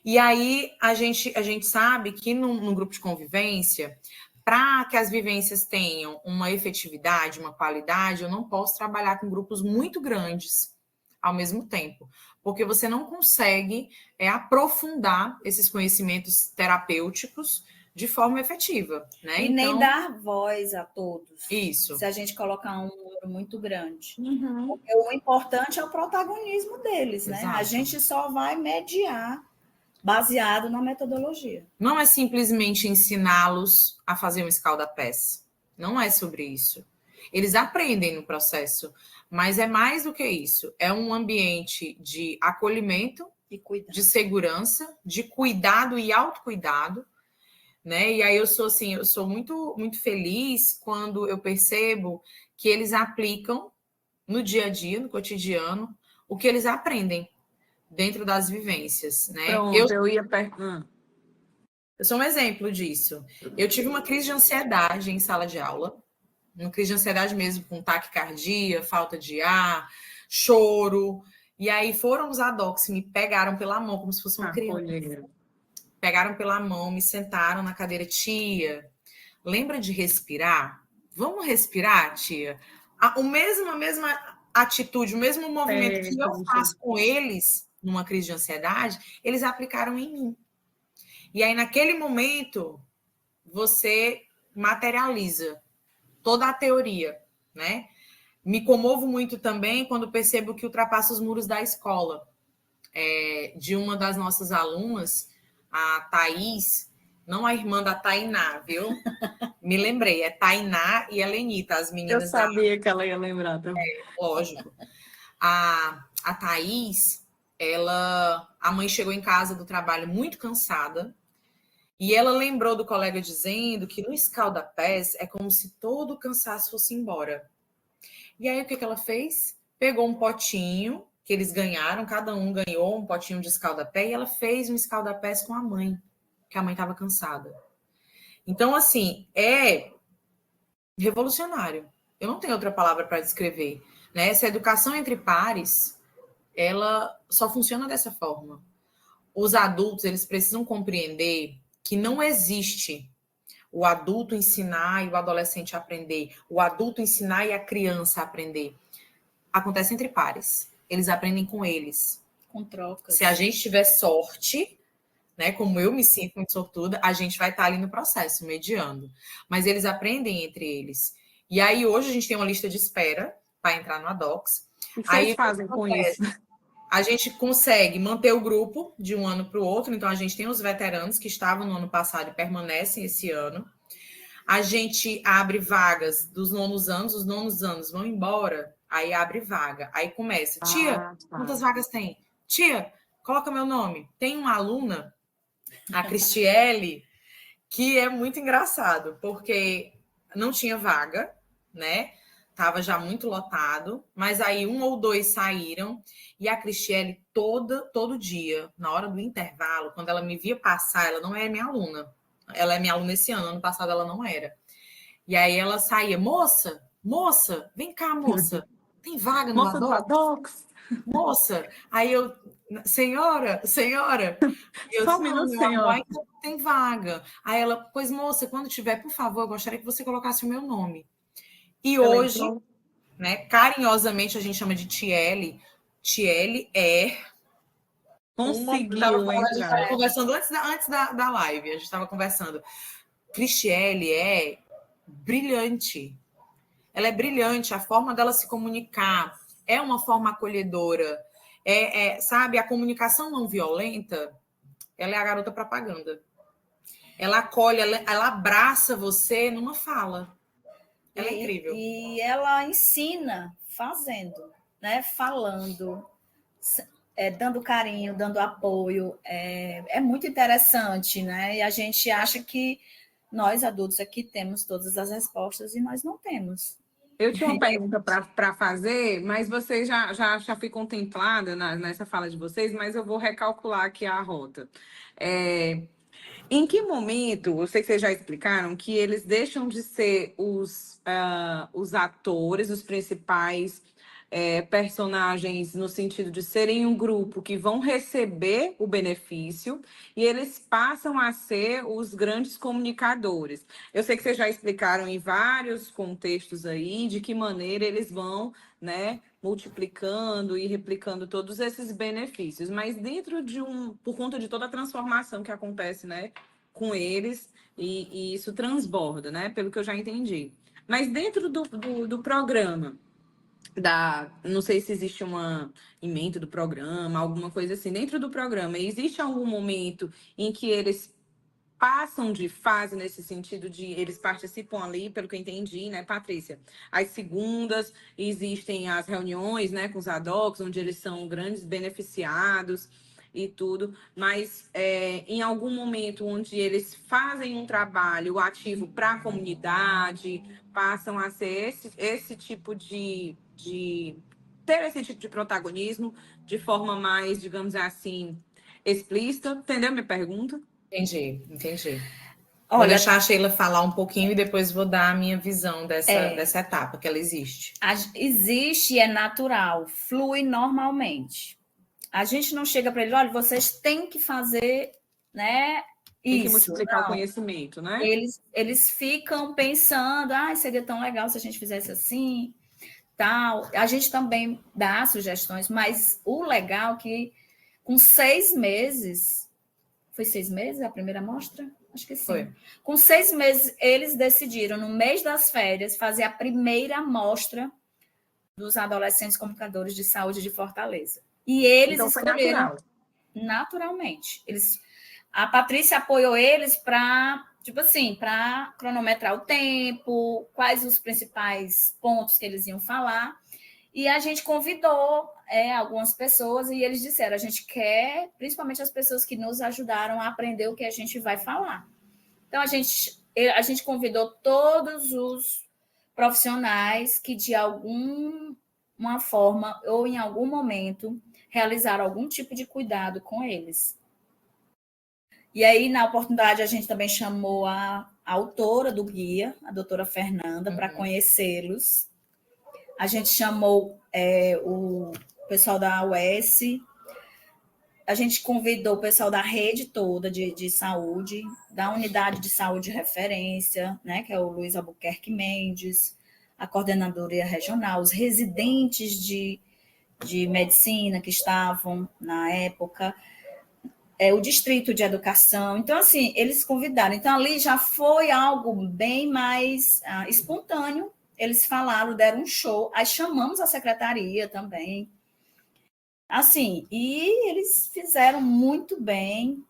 E aí, a gente sabe que num grupo de convivência, para que as vivências tenham uma efetividade, uma qualidade, eu não posso trabalhar com grupos muito grandes ao mesmo tempo, porque você não consegue aprofundar esses conhecimentos terapêuticos de forma efetiva, né? E então, nem dar voz a todos. Isso. Se a gente colocar um número muito grande. Porque o importante é o protagonismo deles, né? Exato. A gente só vai mediar baseado na metodologia. Não é simplesmente ensiná-los a fazer um escalda-pés. Não é sobre isso. Eles aprendem no processo, mas é mais do que isso. É um ambiente de acolhimento, de segurança, de cuidado e autocuidado, né? E aí eu sou muito, muito feliz quando eu percebo que eles aplicam no dia a dia, no cotidiano, o que eles aprendem dentro das vivências, né? Pronto, eu sou um exemplo disso. Eu tive uma crise de ansiedade em sala de aula, uma crise de ansiedade mesmo, com taquicardia, falta de ar, choro. E aí foram os ADOCs, me pegaram pela mão, como se fosse uma criança. Pegaram pela mão, me sentaram na cadeira. Tia, lembra de respirar? Vamos respirar, tia? A mesma atitude, o mesmo movimento que eu faço com eles numa crise de ansiedade, eles aplicaram em mim. E aí, naquele momento, você materializa toda a teoria, né? Me comovo muito também quando percebo que ultrapassa os muros da escola. De uma das nossas alunas, a Thaís, não a irmã da Tainá, viu? Me lembrei, é Tainá e a Lenita, as meninas. Eu sabia que ela ia lembrar também. Lógico. A Thaís, a mãe chegou em casa do trabalho muito cansada e ela lembrou do colega dizendo que no escalda-pés é como se todo o cansaço fosse embora. E aí o que ela fez? Pegou um potinho que eles ganharam, cada um ganhou um potinho de escalda-pé e ela fez um escalda-pés com a mãe, que a mãe estava cansada. Então, assim, é revolucionário. Eu não tenho outra palavra para descrever. Né? Essa educação entre pares, ela só funciona dessa forma. Os adultos, eles precisam compreender que não existe o adulto ensinar e o adolescente aprender, o adulto ensinar e a criança aprender. Acontece entre pares. Eles aprendem com eles. Com trocas. Se a gente tiver sorte, né, como eu me sinto muito sortuda, a gente vai estar ali no processo, mediando. Mas eles aprendem entre eles. E aí, hoje, a gente tem uma lista de espera para entrar no ADOCS. O que vocês fazem com isso? A gente consegue manter o grupo de um ano para o outro. Então, a gente tem os veteranos que estavam no ano passado e permanecem esse ano. A gente abre vagas dos nonos anos. Os nonos anos vão embora, aí abre vaga. Aí começa. Tia, quantas vagas tem? Tia, coloca meu nome. Tem uma aluna, a Cristiele, que é muito engraçado, porque não tinha vaga, né? Tava já muito lotado, mas aí um ou dois saíram e a Cristiele todo dia, na hora do intervalo, quando ela me via passar, ela não é minha aluna. Ela é minha aluna esse ano passado ela não era. E aí ela saía, moça, vem cá, moça, tem vaga no ADOCS? Moça, aí eu, senhora, eu só um minuto, senhora. Ainda tem vaga. Aí ela, pois moça, quando tiver, por favor, eu gostaria que você colocasse o meu nome. E ela hoje, né, carinhosamente a gente chama de Tiele. Tiele é conseguiu a gente estava conversando antes da live, a gente estava conversando. Cristiele é brilhante. Ela é brilhante, a forma dela se comunicar é uma forma acolhedora. Sabe, a comunicação não violenta, ela é a garota propaganda. Ela acolhe, ela abraça você numa fala. Ela é incrível. E ela ensina fazendo, né? Falando, dando carinho, dando apoio. É muito interessante, né? E a gente acha que nós, adultos, aqui temos todas as respostas e nós não temos. Eu tinha uma pergunta para fazer, mas vocês já fui contemplada nessa fala de vocês, mas eu vou recalcular aqui a rota. Em que momento, eu sei que vocês já explicaram, que eles deixam de ser os atores, os principais personagens, no sentido de serem um grupo que vão receber o benefício e eles passam a ser os grandes comunicadores. Eu sei que vocês já explicaram em vários contextos aí de que maneira eles vão, né, multiplicando e replicando todos esses benefícios, mas dentro por conta de toda a transformação que acontece, né, com eles, e isso transborda, né, pelo que eu já entendi. Mas dentro do programa, não sei se existe uma ementa do programa, alguma coisa assim, dentro do programa, existe algum momento em que eles passam de fase nesse sentido de eles participam ali, pelo que eu entendi, né, Patrícia? As segundas existem as reuniões, né, com os ADOCs, onde eles são grandes beneficiados e tudo, mas em algum momento onde eles fazem um trabalho ativo para a comunidade, passam a ser esse tipo de ter esse tipo de protagonismo de forma mais, digamos assim, explícita. Entendeu minha pergunta? Entendi. Vou deixar a Sheila falar um pouquinho e depois vou dar a minha visão dessa etapa, que ela existe. Existe e é natural, flui normalmente. A gente não chega para ele, olha, vocês têm que fazer, né? Tem que multiplicar o conhecimento, né? Eles ficam pensando, seria tão legal se a gente fizesse assim, tal. A gente também dá sugestões, mas o legal é que com 6 meses, foi 6 meses a primeira amostra? Acho que sim. Foi. Com 6 meses, eles decidiram, no mês das férias, fazer a primeira amostra dos adolescentes comunicadores de saúde de Fortaleza. E eles escolheram naturalmente. A Patrícia apoiou eles para, tipo assim, para cronometrar o tempo, quais os principais pontos que eles iam falar. E a gente convidou algumas pessoas e eles disseram, a gente quer, principalmente as pessoas que nos ajudaram a aprender o que a gente vai falar. Então, a gente convidou todos os profissionais que, de alguma forma ou em algum momento, realizaram algum tipo de cuidado com eles. E aí, na oportunidade, a gente também chamou a autora do guia, a doutora Fernanda, para conhecê-los. A gente chamou o pessoal da UES, a gente convidou o pessoal da rede toda de saúde, da unidade de saúde de referência, né, que é o Luiz Albuquerque Mendes, a coordenadoria regional, os residentes de medicina que estavam na época, o distrito de educação. Então, assim, eles convidaram. Então, ali já foi algo bem mais espontâneo. Eles falaram, deram um show. Aí chamamos a secretaria também. Assim, e eles fizeram muito bem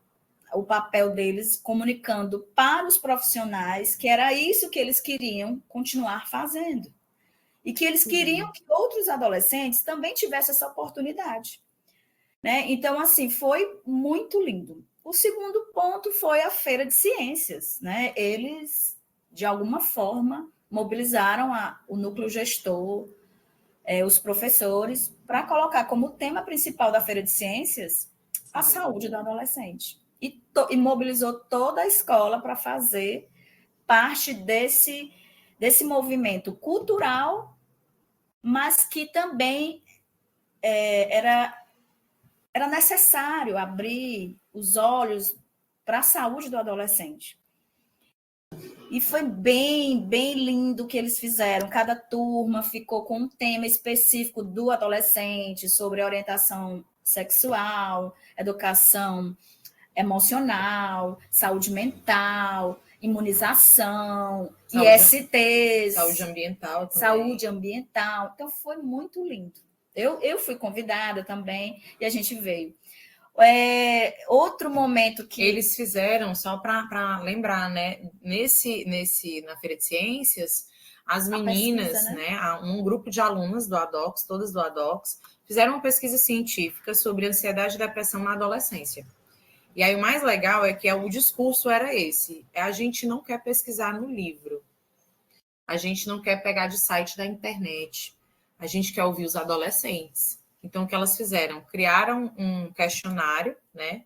o papel deles, comunicando para os profissionais que era isso que eles queriam continuar fazendo. E que eles queriam que outros adolescentes também tivessem essa oportunidade. Né? Então, assim, foi muito lindo. O segundo ponto foi a Feira de Ciências. Né? Eles, de alguma forma, mobilizaram o núcleo gestor, os professores, para colocar como tema principal da Feira de Ciências a saúde do adolescente. E mobilizou toda a escola para fazer parte desse movimento cultural, mas que também era necessário abrir os olhos para a saúde do adolescente. E foi bem, bem lindo o que eles fizeram. Cada turma ficou com um tema específico do adolescente, sobre orientação sexual, educação emocional, saúde mental, imunização, ISTs. Saúde ambiental também. Saúde ambiental. Então, foi muito lindo. Eu fui convidada também e a gente veio. Outro momento que eles fizeram, só para lembrar, né? Na Feira de Ciências, as meninas, pesquisa, né? Um grupo de alunas do ADOX, todas do ADOX, fizeram uma pesquisa científica sobre ansiedade e depressão na adolescência. E aí o mais legal é que o discurso era esse: a gente não quer pesquisar no livro, a gente não quer pegar de site da internet, a gente quer ouvir os adolescentes. Então, o que elas fizeram? Criaram um questionário, né?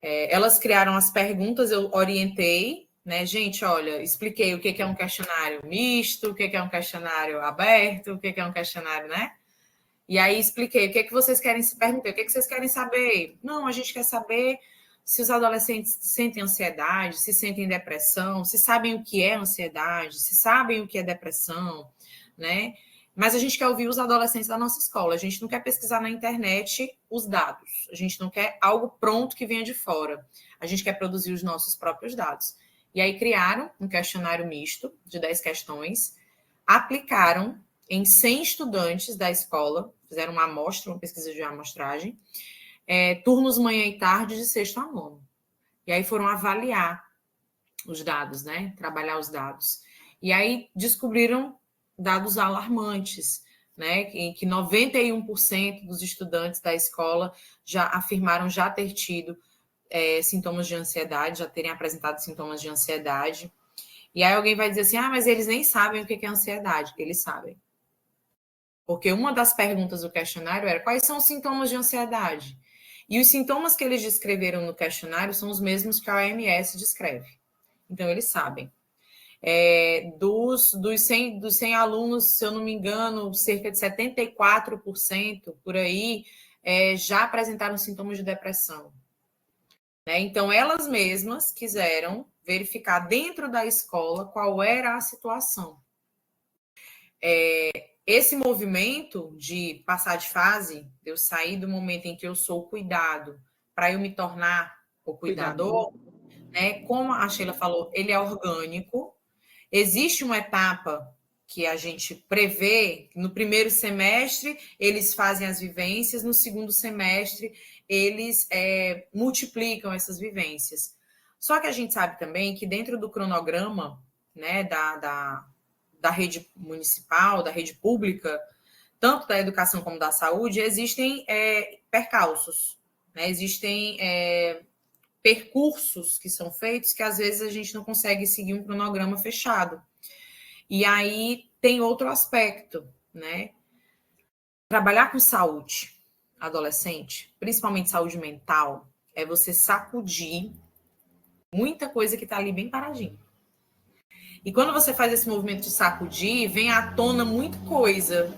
Elas criaram as perguntas, eu orientei, né? Gente, olha, expliquei o que é um questionário misto, o que é um questionário aberto, o que é um questionário, né? E aí expliquei o que vocês querem se perguntar, o que vocês querem saber. Não, a gente quer saber se os adolescentes sentem ansiedade, se sentem depressão, se sabem o que é ansiedade, se sabem o que é depressão, né? Mas a gente quer ouvir os adolescentes da nossa escola. A gente não quer pesquisar na internet os dados. A gente não quer algo pronto que venha de fora. A gente quer produzir os nossos próprios dados. E aí criaram um questionário misto de 10 questões, aplicaram em 100 estudantes da escola, fizeram uma amostra, uma pesquisa de amostragem, turnos manhã e tarde de sexto a nono. E aí foram avaliar os dados, né? Trabalhar os dados. E aí descobriram dados alarmantes, né? Em que 91% dos estudantes da escola já afirmaram já ter tido sintomas de ansiedade, já terem apresentado sintomas de ansiedade. E aí alguém vai dizer assim, mas eles nem sabem o que é ansiedade. Eles sabem. Porque uma das perguntas do questionário era quais são os sintomas de ansiedade? E os sintomas que eles descreveram no questionário são os mesmos que a OMS descreve. Então, eles sabem. Dos 100 alunos, se eu não me engano, cerca de 74% por aí já apresentaram sintomas de depressão. Né? Então, elas mesmas quiseram verificar dentro da escola qual era a situação. Esse movimento de passar de fase, de eu sair do momento em que eu sou o cuidado para eu me tornar o cuidador, né? Como a Sheila falou, ele é orgânico. Existe uma etapa que a gente prevê, no primeiro semestre eles fazem as vivências, no segundo semestre eles multiplicam essas vivências. Só que a gente sabe também que dentro do cronograma, né, da rede municipal, da rede pública, tanto da educação como da saúde, existem percalços, né? Existem percursos que são feitos que às vezes a gente não consegue seguir um cronograma fechado. E aí tem outro aspecto, né? Trabalhar com saúde adolescente, principalmente saúde mental, é você sacudir muita coisa que está ali bem paradinho. E quando você faz esse movimento de sacudir, vem à tona muita coisa.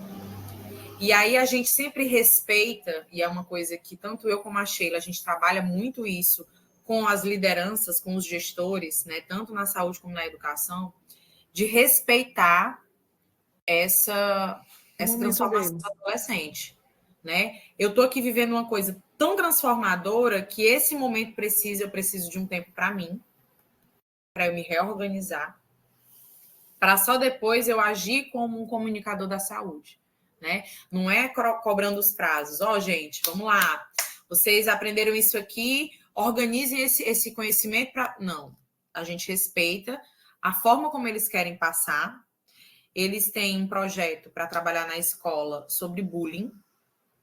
E aí a gente sempre respeita, e é uma coisa que tanto eu como a Sheila, a gente trabalha muito isso com as lideranças, com os gestores, né, tanto na saúde como na educação, de respeitar essa transformação do adolescente, né? Eu estou aqui vivendo uma coisa tão transformadora que esse momento eu preciso de um tempo para mim, para eu me reorganizar, para só depois eu agir como um comunicador da saúde, né? Não é cobrando os prazos. Gente, vamos lá. Vocês aprenderam isso aqui, organizem esse conhecimento para... Não. A gente respeita a forma como eles querem passar. Eles têm um projeto para trabalhar na escola sobre bullying,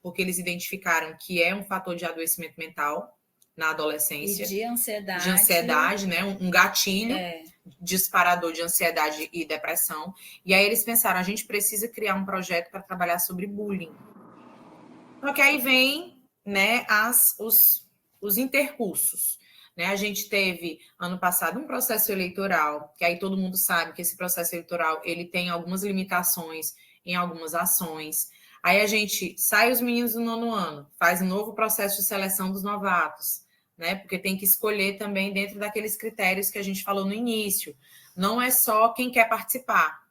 porque eles identificaram que é um fator de adoecimento mental na adolescência. E de ansiedade. De ansiedade, né? Um gatilho disparador de ansiedade e depressão. E aí eles pensaram, a gente precisa criar um projeto para trabalhar sobre bullying. Só que aí vem, né, os intercursos. Né? A gente teve, ano passado, um processo eleitoral, que aí todo mundo sabe que esse processo eleitoral ele tem algumas limitações em algumas ações. Aí a gente sai os meninos do 9º ano, faz um novo processo de seleção dos novatos, né? Porque tem que escolher também dentro daqueles critérios que a gente falou no início. Não é só quem quer participar,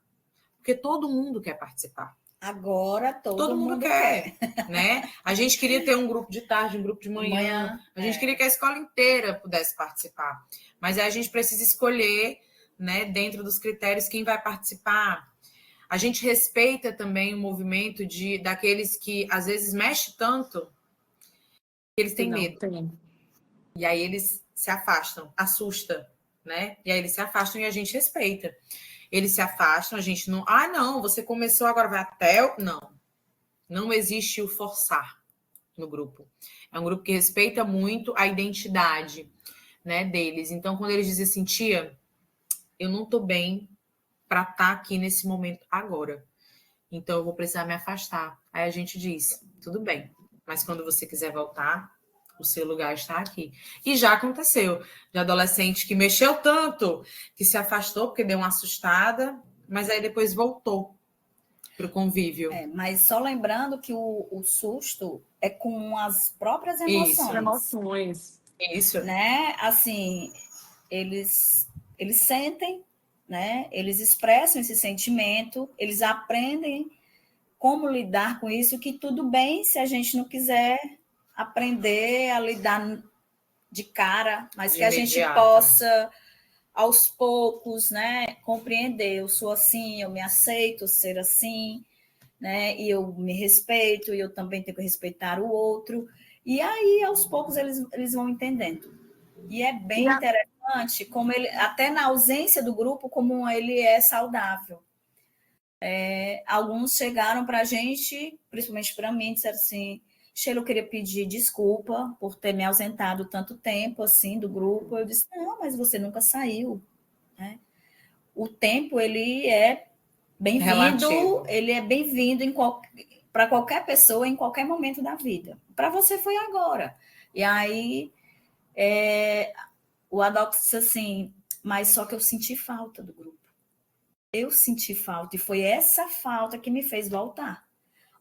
porque todo mundo quer participar. Agora todo mundo quer. Né? A gente queria ter um grupo de tarde, um grupo de manhã. A gente queria que a escola inteira pudesse participar. Mas aí a gente precisa escolher, né, dentro dos critérios, quem vai participar. A gente respeita também o movimento daqueles que, às vezes, mexe tanto que eles têm medo. E aí eles se afastam, assusta, né? E aí eles se afastam e a gente respeita. Eles se afastam, a gente não... não, você começou, agora vai até... Não existe o forçar no grupo. É um grupo que respeita muito a identidade, né, deles. Então, quando eles dizem assim, tia, eu não estou bem para estar aqui nesse momento agora. Então, eu vou precisar me afastar. Aí a gente diz, tudo bem, mas quando você quiser voltar, o seu lugar está aqui. E já aconteceu de adolescente que mexeu tanto que se afastou porque deu uma assustada, mas aí depois voltou para o convívio. Mas só lembrando que o susto é com as próprias emoções. Isso. Né? Assim, eles sentem, né? Eles expressam esse sentimento, eles aprendem como lidar com isso, que tudo bem se a gente não quiser aprender a lidar de cara, mas que a gente possa, aos poucos, né, compreender. Eu sou assim, eu me aceito ser assim, né, e eu me respeito, e eu também tenho que respeitar o outro. E aí, aos poucos, eles vão entendendo. E é bem interessante, como ele, até na ausência do grupo, como ele é saudável. Alguns chegaram para a gente, principalmente para mim, disseram assim, Sheila, eu queria pedir desculpa por ter me ausentado tanto tempo assim do grupo. Eu disse, não, mas você nunca saiu. Né? O tempo, ele é bem-vindo, ele é bem-vindo para qualquer pessoa em qualquer momento da vida. Para você foi agora. E aí o Adox disse assim, mas só que eu senti falta do grupo. Eu senti falta, e foi essa falta que me fez voltar.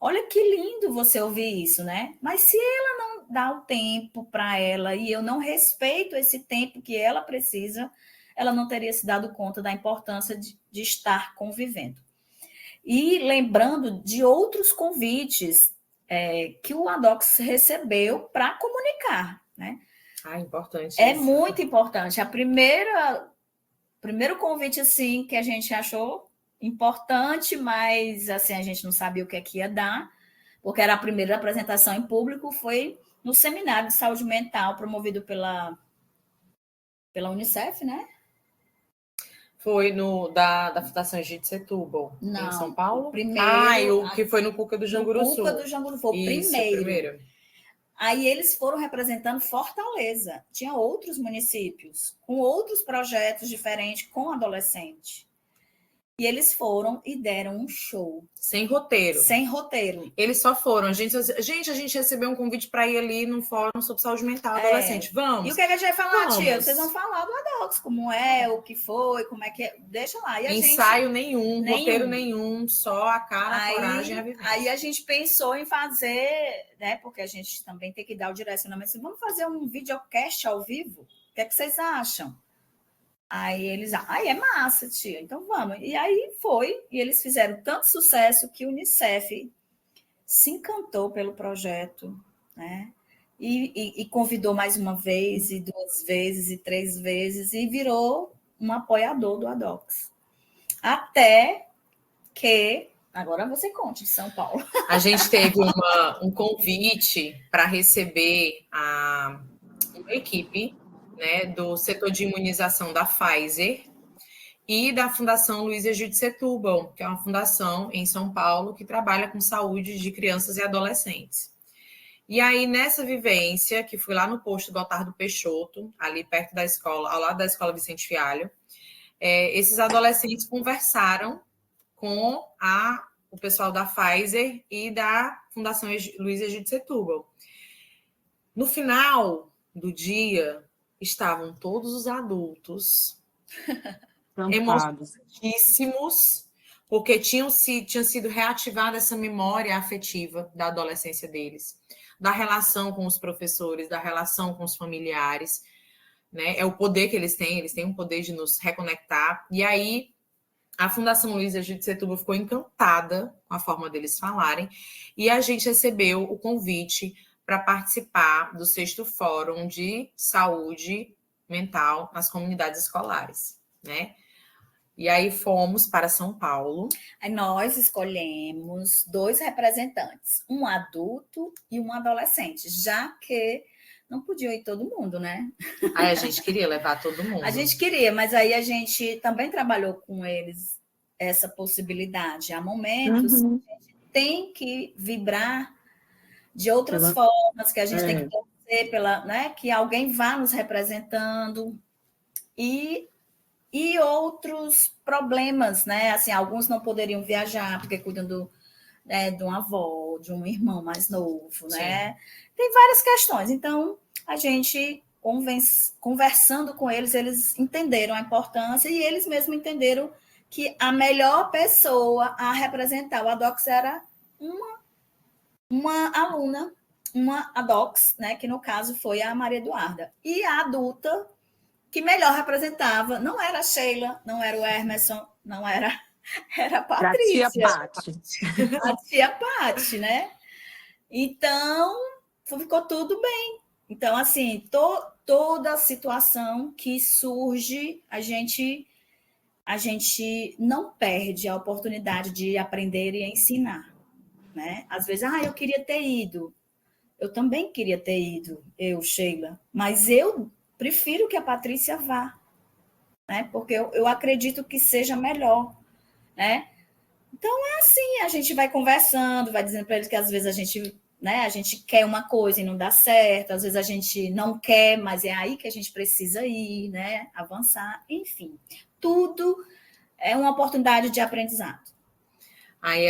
Olha que lindo você ouvir isso, né? Mas se ela não dá o tempo para ela e eu não respeito esse tempo que ela precisa, ela não teria se dado conta da importância de estar convivendo. E lembrando de outros convites que o Adox recebeu para comunicar, né? Importante. É muito importante. Primeiro convite, assim, que a gente achou importante, mas, assim, a gente não sabia o que é que ia dar, porque era a primeira apresentação em público, foi no seminário de saúde mental promovido pela Unicef, né? Foi da Fundação Egito Setúbal, em São Paulo? O primeiro. O que foi no Cuca do Janguruçu. No Cuca do Janguruçu, foi o primeiro. Aí eles foram representando Fortaleza. Tinha outros municípios, com outros projetos diferentes, com adolescente. E eles foram e deram um show. Sem roteiro. Sem roteiro. Eles só foram. A gente recebeu um convite para ir ali num fórum sobre saúde mental adolescente. Vamos. E o que a gente vai falar, tia? Vocês vão falar do Adox, como é, o que foi, como é que é. Deixa lá. E ensaio nenhum, roteiro nenhum, só a cara, a coragem e a vivência. Aí a gente pensou em fazer, né? Porque a gente também tem que dar o direcionamento. Vamos fazer um videocast ao vivo? O que é que vocês acham? Aí eles, é massa, tia, então vamos. E aí foi, e eles fizeram tanto sucesso que o Unicef se encantou pelo projeto, né? E convidou mais uma vez, e 2 vezes, e 3 vezes, e virou um apoiador do Adox. Até que, agora você conte de São Paulo. A gente teve um convite para receber uma equipe, né, do setor de imunização da Pfizer e da Fundação Luiz Egídio Setúbal, que é uma fundação em São Paulo que trabalha com saúde de crianças e adolescentes. E aí, nessa vivência, que fui lá no posto do Otardo Peixoto, ali perto da escola, ao lado da Escola Vicente Fialho, esses adolescentes conversaram com o pessoal da Pfizer e da Fundação Luiz Egídio Setúbal. No final do dia, estavam todos os adultos emocionadíssimos, porque tinha sido reativada essa memória afetiva da adolescência deles, da relação com os professores, da relação com os familiares, né? É o poder que eles têm um poder de nos reconectar. E aí, a Fundação Luiz Egídio Setúbal ficou encantada com a forma deles falarem, e a gente recebeu o convite para participar do 6º Fórum de Saúde Mental nas Comunidades Escolares, né? E aí fomos para São Paulo. Aí nós escolhemos 2 representantes, um adulto e um adolescente, já que não podia ir todo mundo, né? Aí a gente queria levar todo mundo. A gente queria, mas aí a gente também trabalhou com eles essa possibilidade. Há momentos que a gente tem que vibrar de outras formas, que a gente tem que torcer né, que alguém vá nos representando e outros problemas, né? Assim, alguns não poderiam viajar porque cuidam de uma avó, de um irmão mais novo, né? Tem várias questões. Então, a gente conversando com eles, eles entenderam a importância e eles mesmos entenderam que a melhor pessoa a representar o Adox era uma aluna, uma Adox, né, que no caso foi a Maria Eduarda. E a adulta que melhor representava não era a Sheila, não era o Emerson, não era a Patrícia. A tia Pati. A tia Pati, né? Então, ficou tudo bem. Então, assim, toda situação que surge, a gente não perde a oportunidade de aprender e ensinar, né? Às vezes, eu queria ter ido. Eu também queria ter ido, Sheila, mas eu prefiro que a Patrícia vá, né? Porque eu acredito que seja melhor, né? Então, é assim, a gente vai conversando, vai dizendo para eles que às vezes a gente quer uma coisa e não dá certo, às vezes a gente não quer, mas é aí que a gente precisa ir, né? Avançar, enfim. Tudo é uma oportunidade de aprendizado. Aí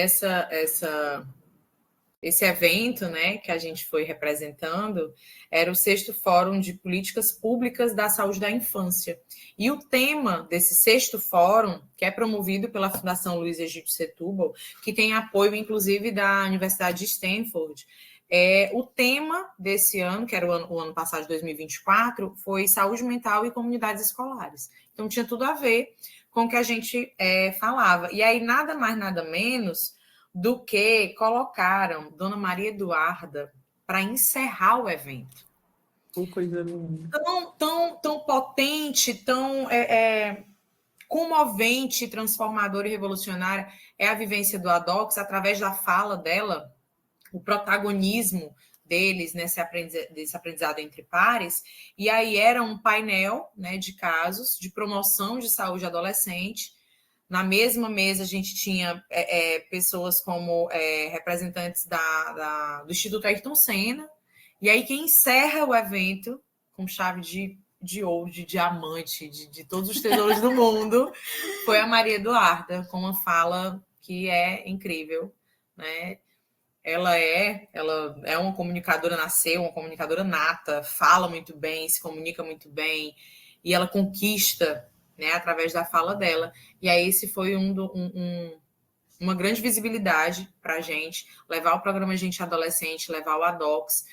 esse evento, né, que a gente foi representando, era o 6º Fórum de Políticas Públicas da Saúde da Infância. E o tema desse 6º Fórum, que é promovido pela Fundação Luiz Egídio Setúbal, que tem apoio, inclusive, da Universidade de Stanford, o tema desse ano, que era o ano passado, de 2024, foi saúde mental e comunidades escolares. Então, tinha tudo a ver com o que a gente falava. E aí, nada mais, nada menos do que colocaram Dona Maria Eduarda para encerrar o evento. Coisa linda. Tão potente, tão comovente, transformadora e revolucionária é a vivência do Adox, através da fala dela, o protagonismo deles desse aprendizado entre pares, e aí era um painel, né, de casos de promoção de saúde adolescente. Na mesma mesa a gente tinha pessoas como representantes do Instituto Ayrton Senna, e aí quem encerra o evento com chave de ouro, de diamante, de todos os tesouros do mundo, foi a Maria Eduarda, com uma fala que é incrível, né? Ela é uma comunicadora, nasceu uma comunicadora nata, fala muito bem, se comunica muito bem, e ela conquista, né, através da fala dela. E aí esse foi uma grande visibilidade para a gente, levar o programa Gente Adolescente, levar o ADOCS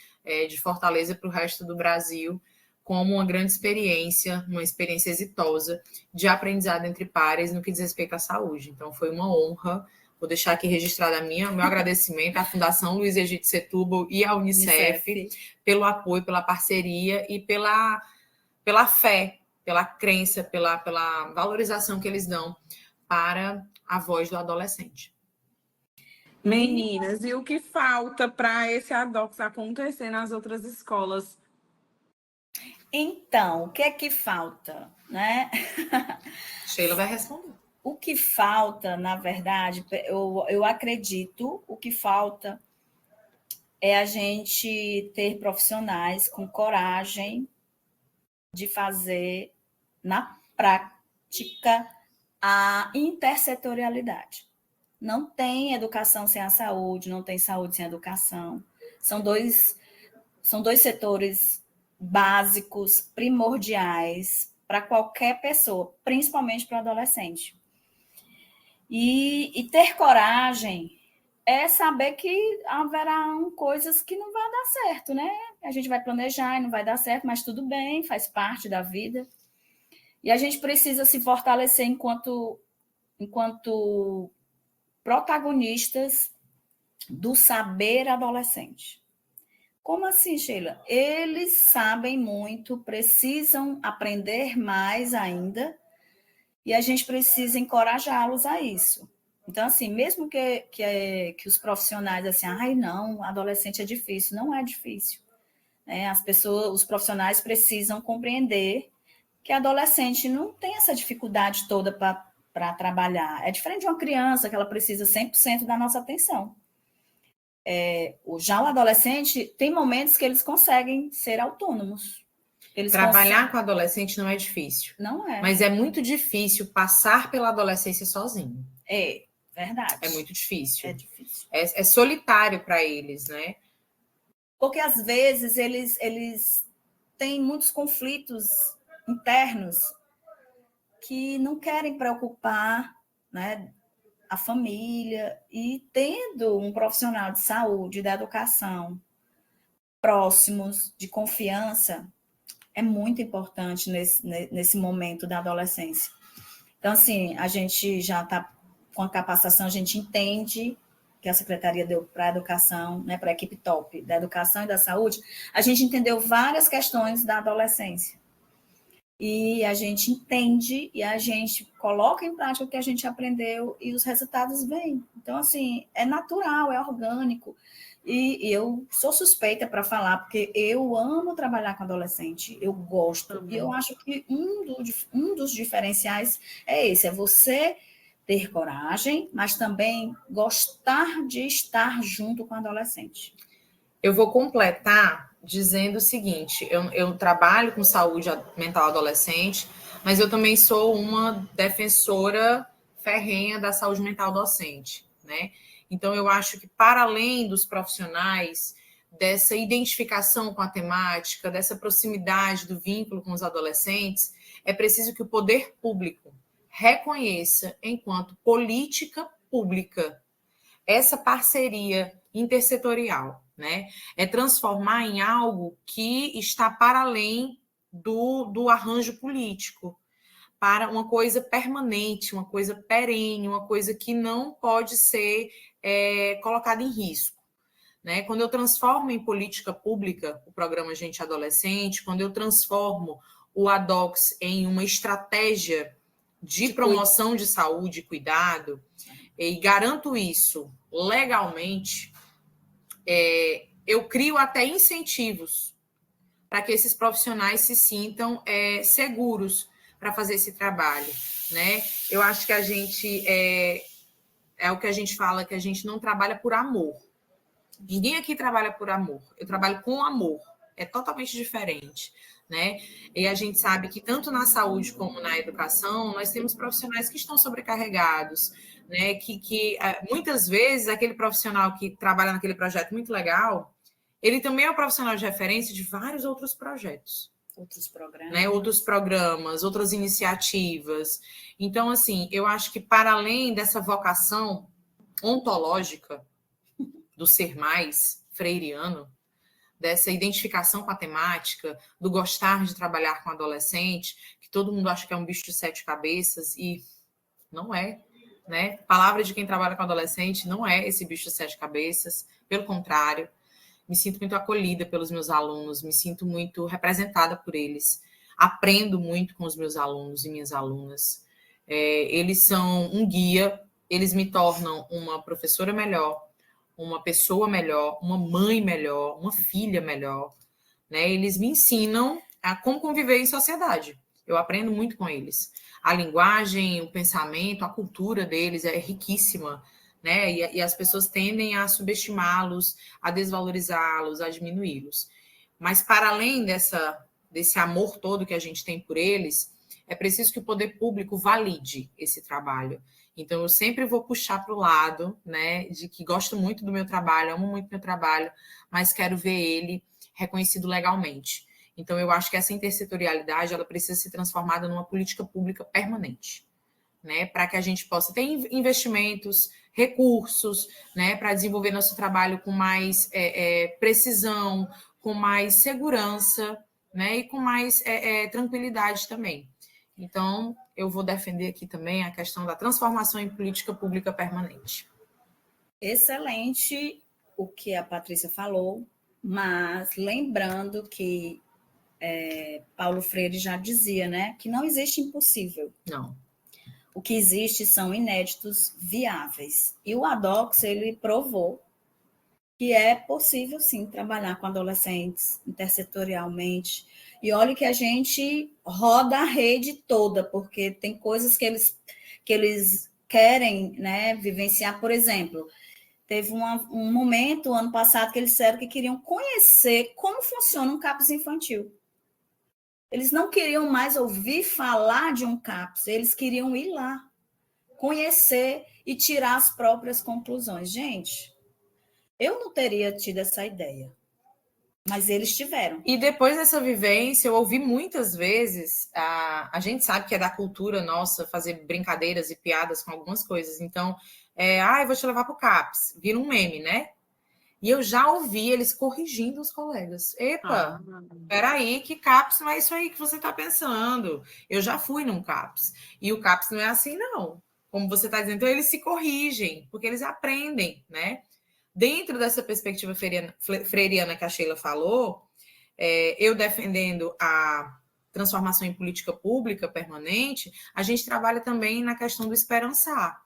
de Fortaleza para o resto do Brasil, como uma grande experiência, uma experiência exitosa de aprendizado entre pares no que diz respeito à saúde. Então foi uma honra. Vou deixar aqui registrado meu agradecimento à Fundação Luiz Egídio Setúbal e à Unicef pelo apoio, pela parceria e pela fé, pela crença, pela valorização que eles dão para a voz do adolescente. Meninas, e o que falta para esse ADOCS acontecer nas outras escolas? Então, o que é que falta, né? Sheila vai responder. O que falta, na verdade, eu acredito, o que falta é a gente ter profissionais com coragem de fazer, na prática, a intersetorialidade. Não tem educação sem a saúde, não tem saúde sem a educação. São dois setores básicos, primordiais para qualquer pessoa, principalmente para o adolescente. E ter coragem é saber que haverão coisas que não vão dar certo, né? A gente vai planejar e não vai dar certo, mas tudo bem, faz parte da vida. E a gente precisa se fortalecer enquanto protagonistas do saber adolescente. Como assim, Sheila? Eles sabem muito, precisam aprender mais ainda, e a gente precisa encorajá-los a isso. Então, assim, mesmo que os profissionais, assim, não, adolescente é difícil. Não é difícil. Né? Os profissionais precisam compreender que adolescente não tem essa dificuldade toda para trabalhar. É diferente de uma criança, que ela precisa 100% da nossa atenção. Já o adolescente, tem momentos que eles conseguem ser autônomos. Trabalhar com adolescente não é difícil. Não é. Mas é muito difícil passar pela adolescência sozinho. É, verdade. É muito difícil. É difícil. É solitário para eles, né? Porque, às vezes, eles têm muitos conflitos internos que não querem preocupar, né, a família, e tendo um profissional de saúde, da educação, próximos, de confiança, é muito importante nesse momento da adolescência. Então, assim, a gente já está com a capacitação, a gente entende que a Secretaria deu para a educação, né, para a equipe top da educação e da saúde, a gente entendeu várias questões da adolescência. E a gente entende e a gente coloca em prática o que a gente aprendeu e os resultados vêm. Então, assim, é natural, é orgânico. E eu sou suspeita para falar, porque eu amo trabalhar com adolescente, eu gosto. E eu acho que um dos diferenciais é esse, é você ter coragem, mas também gostar de estar junto com o adolescente. Eu vou completar dizendo o seguinte, eu trabalho com saúde mental adolescente, mas eu também sou uma defensora ferrenha da saúde mental docente, né? Então, eu acho que, para além dos profissionais, dessa identificação com a temática, dessa proximidade do vínculo com os adolescentes, é preciso que o poder público reconheça, enquanto política pública, essa parceria intersetorial, né? É transformar em algo que está para além do arranjo político, para uma coisa permanente, uma coisa perene, uma coisa que não pode ser colocada em risco. Né? Quando eu transformo em política pública o programa Gente Adolescente, quando eu transformo o ADOCS em uma estratégia de promoção de saúde e cuidado, e garanto isso legalmente, eu crio até incentivos para que esses profissionais se sintam seguros para fazer esse trabalho, né? Eu acho que a gente é o que a gente fala, que a gente não trabalha por amor. Ninguém aqui trabalha por amor. Eu trabalho com amor. É totalmente diferente, né? E a gente sabe que tanto na saúde como na educação, nós temos profissionais que estão sobrecarregados, né? Que muitas vezes aquele profissional que trabalha naquele projeto muito legal, ele também é um profissional de referência de vários outros projetos. Outros programas. Né? Outros programas, outras iniciativas. Então, assim, eu acho que para além dessa vocação ontológica do ser mais freiriano, dessa identificação com a temática, do gostar de trabalhar com adolescente, que todo mundo acha que é um bicho de 7 cabeças, e não é, né? Palavra de quem trabalha com adolescente não é esse bicho de 7 cabeças, pelo contrário, me sinto muito acolhida pelos meus alunos, me sinto muito representada por eles, aprendo muito com os meus alunos e minhas alunas. Eles são um guia, eles me tornam uma professora melhor, uma pessoa melhor, uma mãe melhor, uma filha melhor, né? Eles me ensinam a como conviver em sociedade. Eu aprendo muito com eles. A linguagem, o pensamento, a cultura deles é riquíssima, né? E as pessoas tendem a subestimá-los, a desvalorizá-los, a diminuí-los. Mas para além desse amor todo que a gente tem por eles, é preciso que o poder público valide esse trabalho. Então, eu sempre vou puxar para o lado, né, de que gosto muito do meu trabalho, amo muito meu trabalho, mas quero ver ele reconhecido legalmente. Então, eu acho que essa intersetorialidade ela precisa ser transformada numa política pública permanente, né, para que a gente possa ter investimentos, recursos, né, para desenvolver nosso trabalho com mais precisão, com mais segurança, né, e com mais tranquilidade também. Então, eu vou defender aqui também a questão da transformação em política pública permanente. Excelente o que a Patrícia falou, mas lembrando que Paulo Freire já dizia, né, que não existe impossível. Não. O que existe são inéditos viáveis. E o Adox, ele provou que é possível, sim, trabalhar com adolescentes intersetorialmente. E olha que a gente roda a rede toda, porque tem coisas que eles querem, né, vivenciar. Por exemplo, teve um momento, ano passado, que eles disseram que queriam conhecer como funciona um CAPS infantil. Eles não queriam mais ouvir falar de um CAPS, eles queriam ir lá, conhecer e tirar as próprias conclusões. Gente, eu não teria tido essa ideia, mas eles tiveram. E depois dessa vivência, eu ouvi muitas vezes, a gente sabe que é da cultura nossa fazer brincadeiras e piadas com algumas coisas, então, eu vou te levar para o CAPS, vira um meme, né? E eu já ouvi eles corrigindo os colegas. Epa, peraí, que CAPS não é isso aí que você está pensando. Eu já fui num CAPS. E o CAPS não é assim, não. Como você está dizendo, então eles se corrigem, porque eles aprendem, né? Dentro dessa perspectiva freiriana que a Sheila falou, eu defendendo a transformação em política pública permanente, a gente trabalha também na questão do esperançar.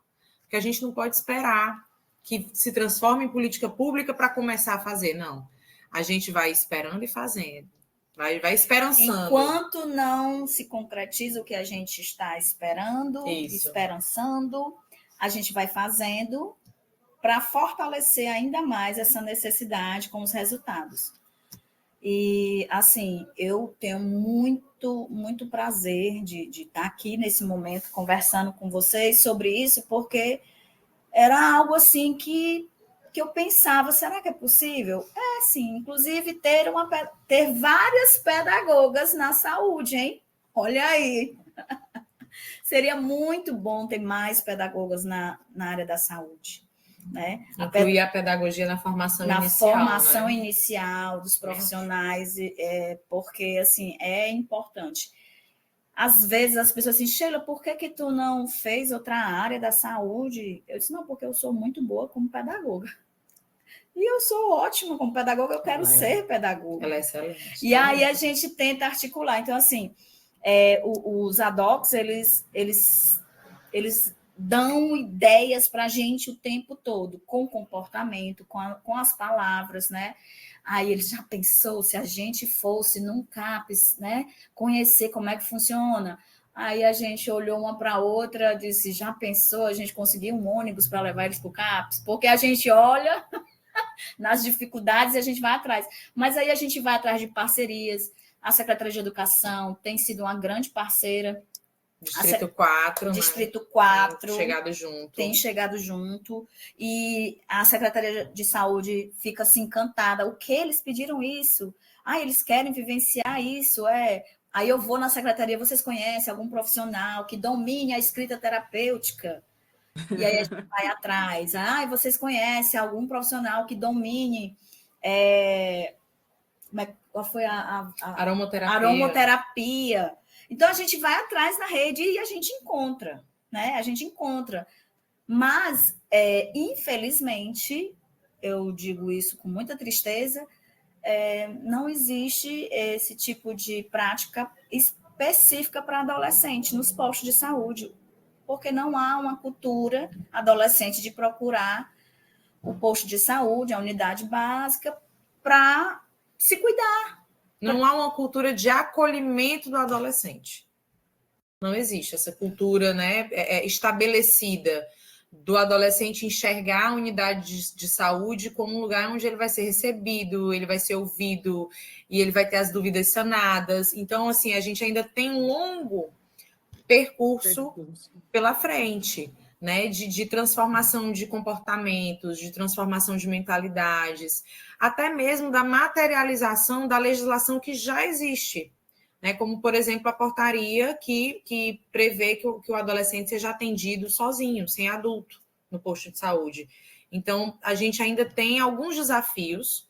Porque a gente não pode esperar que se transforme em política pública para começar a fazer, não. A gente vai esperando e fazendo, vai esperançando. Enquanto não se concretiza o que a gente está esperando, esperançando, a gente vai fazendo para fortalecer ainda mais essa necessidade com os resultados. E, assim, eu tenho muito, muito prazer de estar aqui nesse momento conversando com vocês sobre isso, porque era algo assim que eu pensava, será que é possível? Sim, inclusive ter várias pedagogas na saúde, hein? Olha aí. Seria muito bom ter mais pedagogas na área da saúde. Né? Incluir a pedagogia na formação inicial. Na formação inicial dos profissionais, porque assim, é importante. Às vezes as pessoas assim, Sheila, por que tu não fez outra área da saúde? Eu disse, não, porque eu sou muito boa como pedagoga. E eu sou ótima como pedagoga, eu quero ser pedagoga. Ela é excelente. E aí a gente tenta articular. Então, assim, os ADOCs, eles dão ideias para a gente o tempo todo, com o comportamento, com as palavras, né? Aí ele já pensou se a gente fosse num CAPES, né? Conhecer como é que funciona. Aí a gente olhou uma para a outra, disse, já pensou a gente conseguir um ônibus para levar eles para o CAPES? Porque a gente olha nas dificuldades e a gente vai atrás. Mas aí a gente vai atrás de parcerias. A Secretaria de Educação tem sido uma grande parceira. Distrito 4, Distrito 4 tem chegado junto, e a Secretaria de Saúde fica assim encantada. O que eles pediram isso? Eles querem vivenciar isso, Aí eu vou na secretaria, vocês conhecem algum profissional que domine a escrita terapêutica? E aí a gente vai atrás. Vocês conhecem algum profissional que domine qual foi a aromoterapia? Então, a gente vai atrás na rede e a gente encontra, né? A gente encontra. Mas, infelizmente, eu digo isso com muita tristeza, não existe esse tipo de prática específica para adolescente nos postos de saúde, porque não há uma cultura adolescente de procurar o posto de saúde, a unidade básica, para se cuidar. Não há uma cultura de acolhimento do adolescente. Não existe essa cultura, né, estabelecida do adolescente enxergar a unidade de saúde como um lugar onde ele vai ser recebido, ele vai ser ouvido e ele vai ter as dúvidas sanadas. Então, assim, a gente ainda tem um longo percurso pela frente, né, de transformação de comportamentos, de transformação de mentalidades, até mesmo da materialização da legislação que já existe, né, como, por exemplo, a portaria que prevê que o adolescente seja atendido sozinho, sem adulto, no posto de saúde. Então, a gente ainda tem alguns desafios,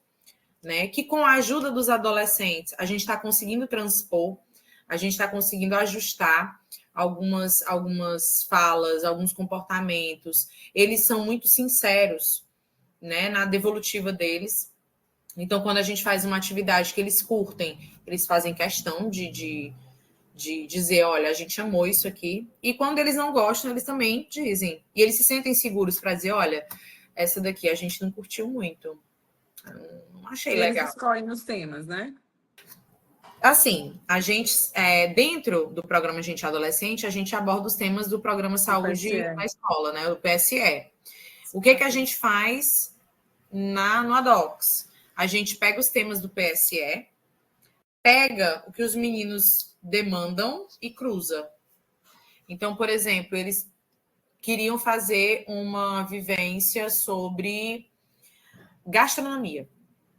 né, que com a ajuda dos adolescentes, a gente está conseguindo transpor, a gente está conseguindo ajustar algumas falas, alguns comportamentos. Eles são muito sinceros, né, na devolutiva deles. Então, quando a gente faz uma atividade que eles curtem, eles fazem questão de dizer, olha, a gente amou isso aqui. E quando eles não gostam, eles também dizem. E eles se sentem seguros para dizer, olha, essa daqui a gente não curtiu muito. Não achei legal. Eles escolhem os temas, né? Assim, a gente, dentro do programa Gente Adolescente, a gente aborda os temas do programa Saúde na Escola, né? O PSE. O que a gente faz no ADOCS? A gente pega os temas do PSE, pega o que os meninos demandam e cruza. Então, por exemplo, eles queriam fazer uma vivência sobre gastronomia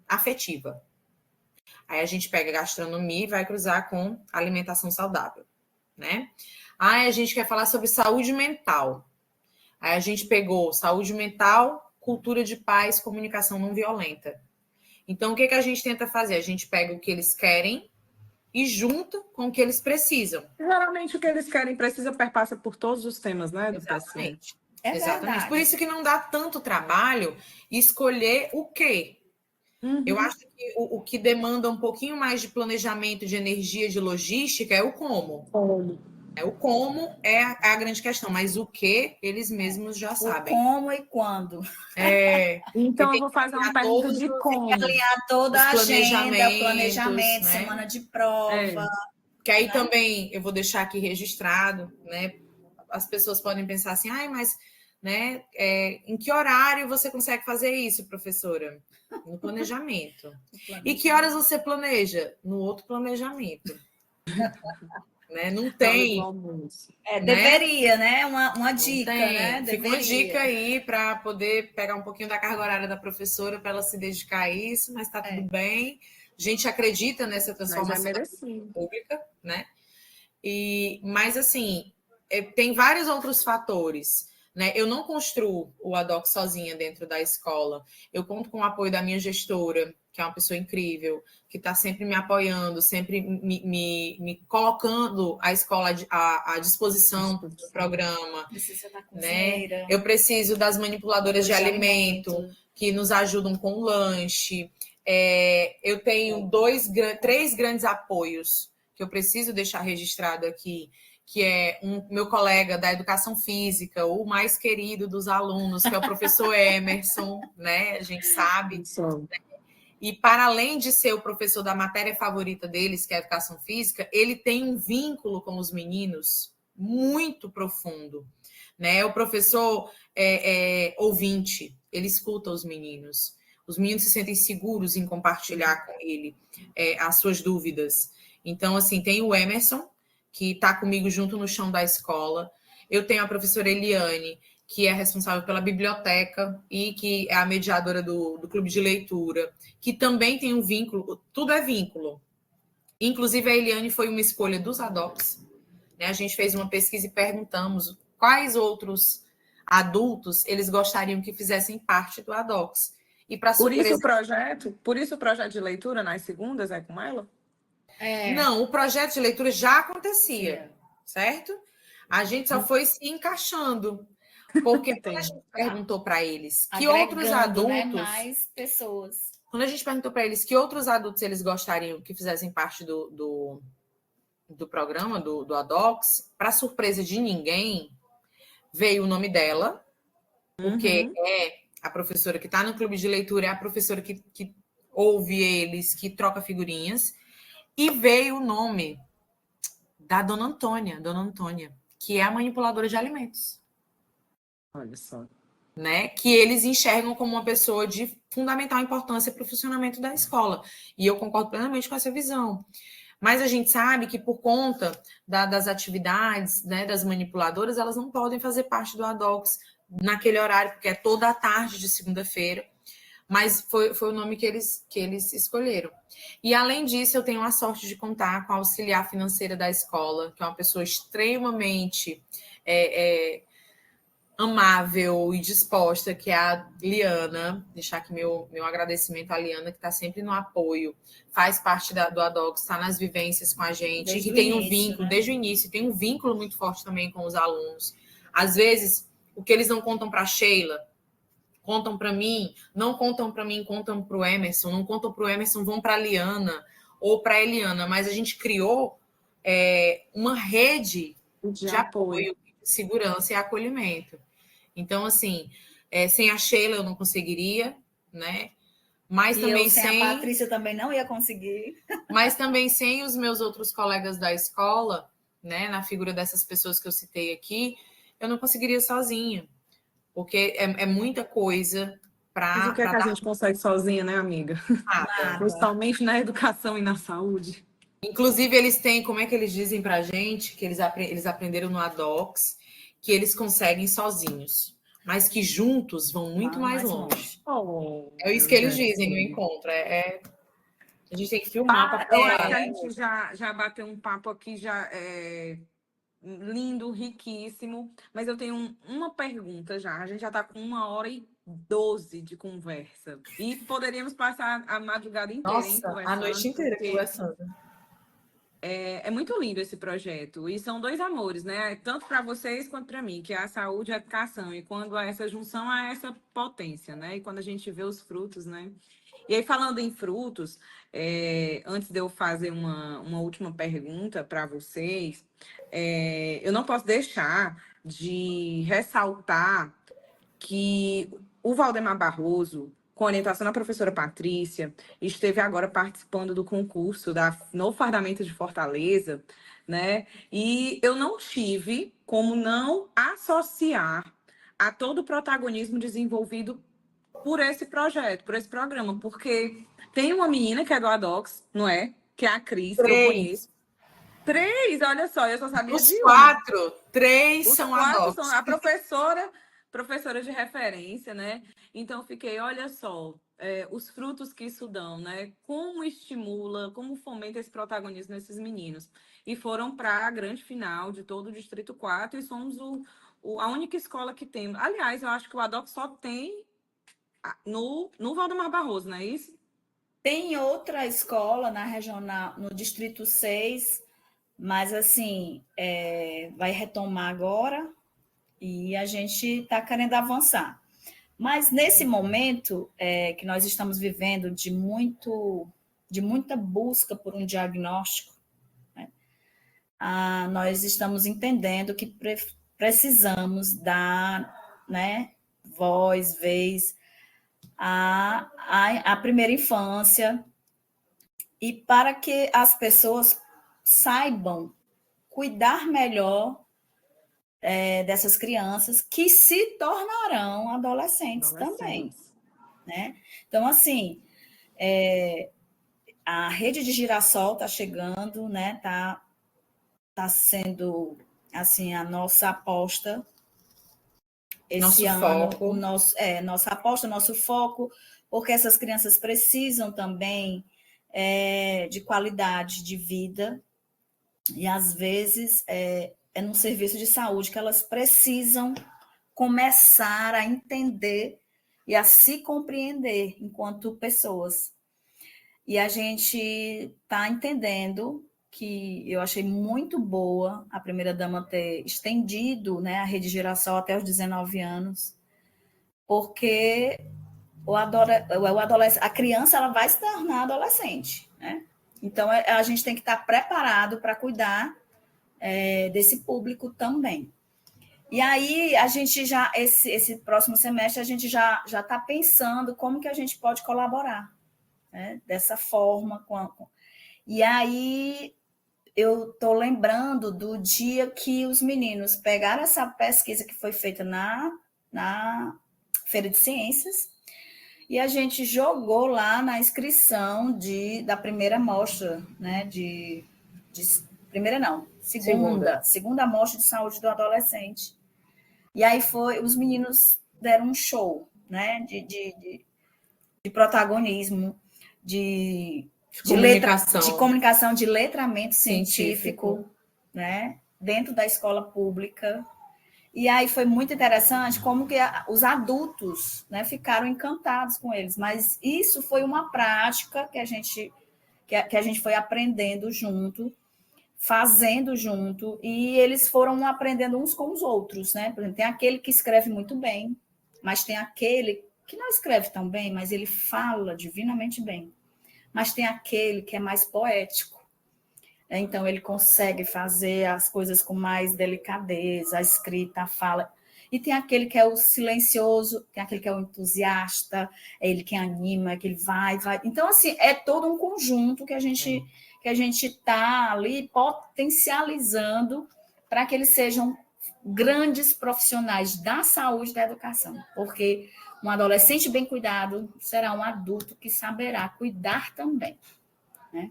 afetiva. Aí a gente pega gastronomia e vai cruzar com alimentação saudável, né? Aí a gente quer falar sobre saúde mental. Aí a gente pegou saúde mental, cultura de paz, comunicação não violenta. Então, o que a gente tenta fazer? A gente pega o que eles querem e junta com o que eles precisam. Geralmente, o que eles querem precisa perpassa por todos os temas, né? Exatamente. Exatamente. Verdade. Por isso que não dá tanto trabalho escolher o quê. Uhum. Eu acho que o que demanda um pouquinho mais de planejamento, de energia, de logística, é o como. O como é a grande questão, mas o que eles mesmos já sabem. O como e quando. Então, eu vou fazer uma pergunta de como. Tem que alinhar toda a agenda, planejamento, né? Semana de prova. Que aí também eu vou deixar aqui registrado, né? As pessoas podem pensar assim, mas né, em que horário você consegue fazer isso, professora? No planejamento. E que horas você planeja? No outro planejamento. Né? Não tem. Deveria, né? Uma dica, né? Fica uma dica aí para poder pegar um pouquinho da carga horária da professora para ela se dedicar a isso, mas está tudo bem. A gente acredita nessa transformação pública, né? Mas assim, tem vários outros fatores. Né? Eu não construo o ADOC sozinha dentro da escola. Eu conto com o apoio da minha gestora, que é uma pessoa incrível, que está sempre me apoiando, sempre me colocando a escola à disposição do programa. Precisa da cozinheira. Né? Eu preciso das manipuladoras de alimento, que nos ajudam com o lanche. Eu tenho 3 grandes apoios que eu preciso deixar registrado aqui, que é meu colega da educação física, o mais querido dos alunos, que é o professor Emerson, né? A gente sabe. E para além de ser o professor da matéria favorita deles, que é a educação física, ele tem um vínculo com os meninos muito profundo, né? O professor ouvinte, ele escuta os meninos se sentem seguros em compartilhar com ele as suas dúvidas. Então, assim, tem o Emerson, que está comigo junto no chão da escola. Eu tenho a professora Eliane, que é responsável pela biblioteca e que é a mediadora do clube de leitura, que também tem um vínculo, tudo é vínculo. Inclusive, a Eliane foi uma escolha dos ADOCs, né? A gente fez uma pesquisa e perguntamos quais outros adultos eles gostariam que fizessem parte do ADOCs. E para surpresa... Por isso o projeto de leitura nas segundas é com ela? Não, o projeto de leitura já acontecia, certo? A gente só foi se encaixando. Porque quando a gente perguntou para eles que outros adultos... Né, mais pessoas. Quando a gente perguntou para eles que outros adultos eles gostariam que fizessem parte do programa, do ADOCs, para surpresa de ninguém, veio o nome dela, porque é a professora que está no clube de leitura, é a professora que ouve eles, que troca figurinhas, e veio o nome da Dona Antônia, que é a manipuladora de alimentos. Olha só. Né? Que eles enxergam como uma pessoa de fundamental importância para o funcionamento da escola. E eu concordo plenamente com essa visão. Mas a gente sabe que por conta das atividades, né, das manipuladoras, elas não podem fazer parte do ADOCs naquele horário, porque é toda a tarde de segunda-feira. Mas foi o nome que eles escolheram. E, além disso, eu tenho a sorte de contar com a auxiliar financeira da escola, que é uma pessoa extremamente amável e disposta, que é a Liana. Deixar aqui meu agradecimento à Liana, que está sempre no apoio, faz parte do ADOCs, está nas vivências com a gente, e tem um vínculo, né? Desde o início, tem um vínculo muito forte também com os alunos. Às vezes, o que eles não contam para a Sheila, contam para mim, não contam para mim, contam para o Emerson, não contam para o Emerson, vão para a Liana ou para a Eliana, mas a gente criou uma rede de apoio, segurança e acolhimento. Então, assim, sem a Sheila eu não conseguiria, né? Mas também sem a Patrícia também não ia conseguir. Mas também sem os meus outros colegas da escola, né? Na figura dessas pessoas que eu citei aqui, eu não conseguiria sozinha. Porque é muita coisa para... Mas o que é que a gente consegue sozinha, né, amiga? Nada. Principalmente na educação e na saúde. Inclusive, eles têm, como é que eles dizem para a gente, que eles aprenderam no ADOCs, que eles conseguem sozinhos, mas que juntos vão muito mais longe. É isso que eles dizem no encontro. A gente tem que filmar para eu acho que a gente já bateu um papo aqui, já lindo, riquíssimo, mas eu tenho uma pergunta já. A gente já está com 1h12 de conversa. E poderíamos passar a madrugada inteira conversando. A noite inteira conversando. É muito lindo esse projeto. E são dois amores, né? Tanto para vocês quanto para mim, que é a saúde e a educação. E quando há essa junção, há essa potência, né? E quando a gente vê os frutos, né? E aí, falando em frutos, antes de eu fazer uma última pergunta para vocês, eu não posso deixar de ressaltar que o Valdemar Barroso, com orientação da professora Patrícia, esteve agora participando do concurso no Fardamento de Fortaleza, né? E eu não tive como não associar a todo o protagonismo desenvolvido por esse projeto, por esse programa, porque tem uma menina que é do ADOCs, não é? Que é a Cris, que eu conheço. 3, olha só, eu só sabia os de 4, 3 são ADOCs. São a professora de referência, né? Então, fiquei, olha só, os frutos que isso dão, né? Como estimula, como fomenta esse protagonismo nesses meninos. E foram para a grande final de todo o Distrito 4 e somos a única escola que tem. Aliás, eu acho que o ADOC só tem no Valdemar Barroso, não é isso? Tem outra escola na regional, no Distrito 6, mas assim, vai retomar agora e a gente está querendo avançar. Mas nesse momento que nós estamos vivendo de muita busca por um diagnóstico, né? nós estamos entendendo que precisamos dar, né, voz, vez à primeira infância, e para que as pessoas saibam cuidar melhor dessas crianças que se tornarão adolescentes também, né? Então, assim, a rede de Girassol está chegando, né? Tá sendo, assim, a nossa aposta esse ano, nossa aposta, nosso foco, porque essas crianças precisam também de qualidade de vida, e às vezes é no serviço de saúde que elas precisam começar a entender e a se compreender enquanto pessoas. E a gente está entendendo que eu achei muito boa a primeira-dama ter estendido, né, a rede Girassol até os 19 anos, porque a criança ela vai se tornar adolescente, né? Então, a gente tem que estar preparado para cuidar desse público também. E aí, a gente já, esse próximo semestre, a gente já está pensando como que a gente pode colaborar, né, dessa forma. E aí, eu estou lembrando do dia que os meninos pegaram essa pesquisa que foi feita na Feira de Ciências, e a gente jogou lá na inscrição da primeira amostra, né, primeira não, segunda amostra de saúde do adolescente. E aí os meninos deram um show, né, de protagonismo, de comunicação, de letramento científico, né, dentro da escola pública. E aí foi muito interessante como que os adultos, né, ficaram encantados com eles. Mas isso foi uma prática que a gente foi aprendendo junto, fazendo junto, e eles foram aprendendo uns com os outros, né? Por exemplo, tem aquele que escreve muito bem, mas tem aquele que não escreve tão bem, mas ele fala divinamente bem. Mas tem aquele que é mais poético. Então, ele consegue fazer as coisas com mais delicadeza, a escrita, a fala. E tem aquele que é o silencioso, tem aquele que é o entusiasta, é ele que anima, que ele vai. Então, assim, é todo um conjunto que a gente está ali potencializando para que eles sejam grandes profissionais da saúde e da educação. Porque um adolescente bem cuidado será um adulto que saberá cuidar também, né?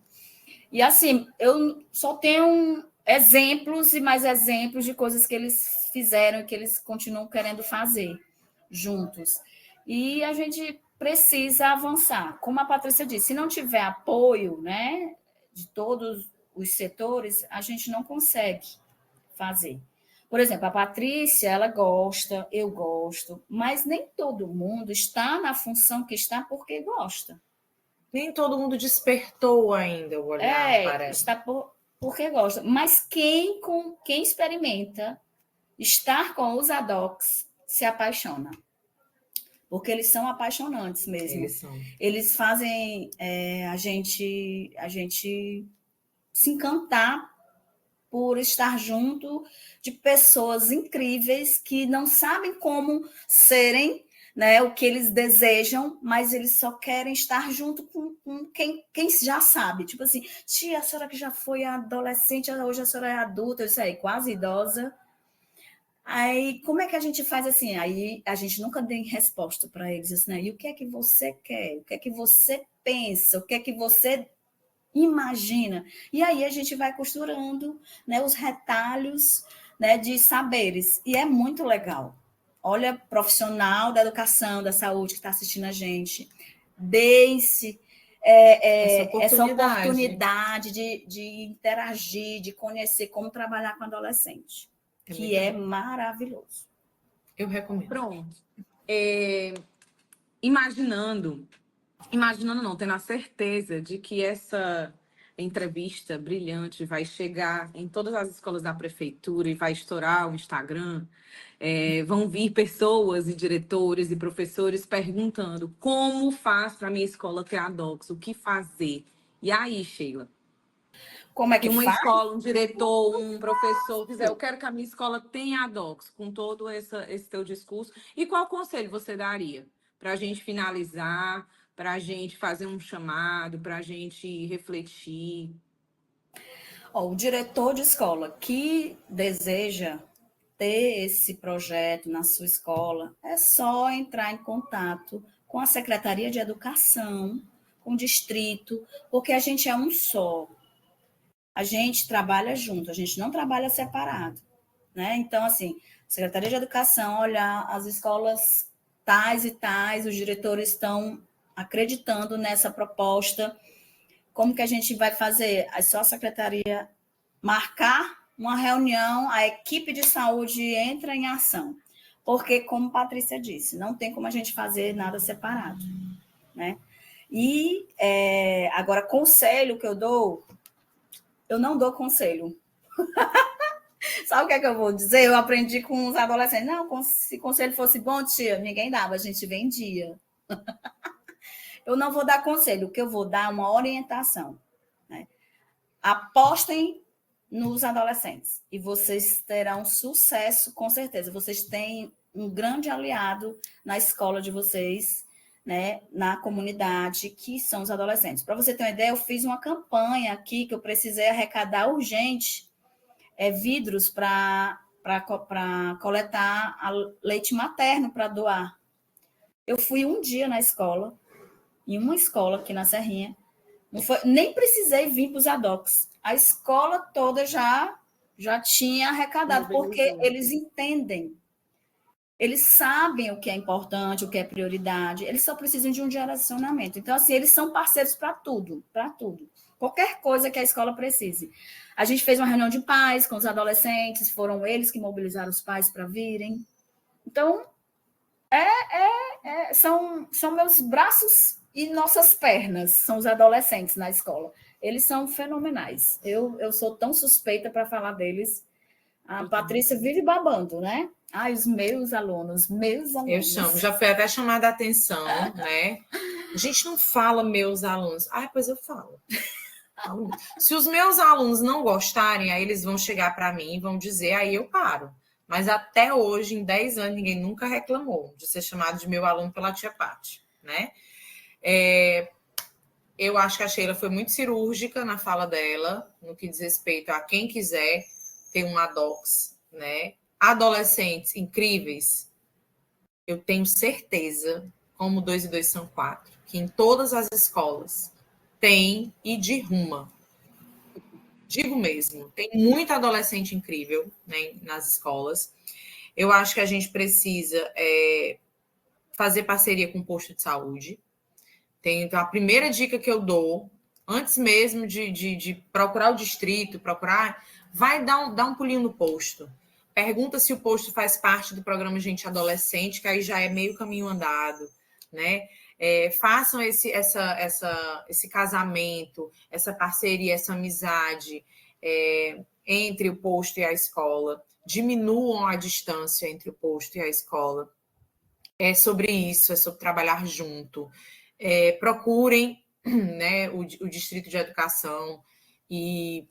E, assim, eu só tenho exemplos e mais exemplos de coisas que eles fizeram e que eles continuam querendo fazer juntos. E a gente precisa avançar. Como a Patrícia disse, se não tiver apoio, né, de todos os setores, a gente não consegue fazer. Por exemplo, a Patrícia, ela gosta, eu gosto, mas nem todo mundo está na função que está porque gosta. Nem todo mundo despertou ainda o olhar para ela. Está porque gosta. Mas quem experimenta estar com os ADOCs se apaixona. Porque eles são apaixonantes mesmo. Eles fazem a gente se encantar por estar junto de pessoas incríveis que não sabem como serem, né, o que eles desejam, mas eles só querem estar junto com quem já sabe. Tipo assim, tia, a senhora que já foi adolescente, hoje a senhora é adulta, eu sei, quase idosa. Aí, como é que a gente faz assim? Aí a gente nunca tem resposta para eles, assim, né? E o que é que você quer? O que é que você pensa? O que é que você imagina? E aí a gente vai costurando, né, os retalhos, né, de saberes. E é muito legal. Olha, profissional da educação, da saúde que está assistindo a gente, dê-se essa oportunidade de interagir, de conhecer como trabalhar com adolescente, que é maravilhoso. Eu recomendo. Pronto. Imaginando não, tendo a certeza de que essa entrevista brilhante vai chegar em todas as escolas da prefeitura e vai estourar o Instagram, vão vir pessoas e diretores e professores perguntando como faz para a minha escola ter ADOCs, o que fazer. E aí, Sheila? Como é Que que uma faz? escola, um diretor, um professor quiser, eu quero que a minha escola tenha a Docs, com todo esse teu discurso. E qual conselho você daria para a gente finalizar, para a gente fazer um chamado, para a gente refletir? Ó, o diretor de escola que deseja ter esse projeto na sua escola, é só entrar em contato com a Secretaria de Educação, com o distrito, porque a gente é um só. A gente trabalha junto, a gente não trabalha separado, né? Então, assim, Secretaria de Educação, olhar as escolas tais e tais, os diretores estão acreditando nessa proposta. Como que a gente vai fazer? É só a secretaria marcar uma reunião, a equipe de saúde entra em ação. Porque, como Patrícia disse, não tem como a gente fazer nada separado, né? E agora, conselho que eu não dou conselho. Sabe o que é que eu vou dizer? Eu aprendi com os adolescentes. Não, se conselho fosse bom, tia, ninguém dava, a gente vendia. Eu não vou dar conselho, o que eu vou dar é uma orientação, né? Apostem nos adolescentes e vocês terão sucesso, com certeza. Vocês têm um grande aliado na escola de vocês, né, na comunidade, que são os adolescentes. Para você ter uma ideia, eu fiz uma campanha aqui que eu precisei arrecadar urgente vidros para coletar leite materno para doar. Eu fui um dia na escola, em uma escola aqui na Serrinha, não foi, nem precisei vir para os ADOCs. A escola toda já tinha arrecadado, porque eles entendem. Eles sabem o que é importante, o que é prioridade. Eles só precisam de um direcionamento. Então, assim, eles são parceiros para tudo, para tudo. Qualquer coisa que a escola precise. A gente fez uma reunião de pais com os adolescentes, foram eles que mobilizaram os pais para virem. Então, são meus braços e nossas pernas, são os adolescentes na escola. Eles são fenomenais. Eu sou tão suspeita para falar deles. A Patrícia vive babando, né? Os meus alunos. Eu chamo, já foi até chamada a atenção, né? A gente não fala meus alunos. Pois eu falo. Se os meus alunos não gostarem, aí eles vão chegar para mim e vão dizer, aí eu paro. Mas até hoje, em 10 anos, ninguém nunca reclamou de ser chamado de meu aluno pela tia Paty, né? Eu acho que a Sheila foi muito cirúrgica na fala dela, no que diz respeito a quem quiser ter um ADOCS, né? Adolescentes incríveis, eu tenho certeza, como 2 e 2 são 4, que em todas as escolas tem e de ruma. Digo mesmo, tem muito adolescente incrível, né, nas escolas. Eu acho que a gente precisa fazer parceria com o posto de saúde. Então, a primeira dica que eu dou, antes mesmo de procurar o distrito, vai dar um pulinho no posto. Pergunta se o posto faz parte do programa Gente Adolescente, que aí já é meio caminho andado, né? Façam esse casamento, essa parceria, essa amizade entre o posto e a escola. Diminuam a distância entre o posto e a escola. É sobre isso, é sobre trabalhar junto. Procurem, né, o Distrito de Educação e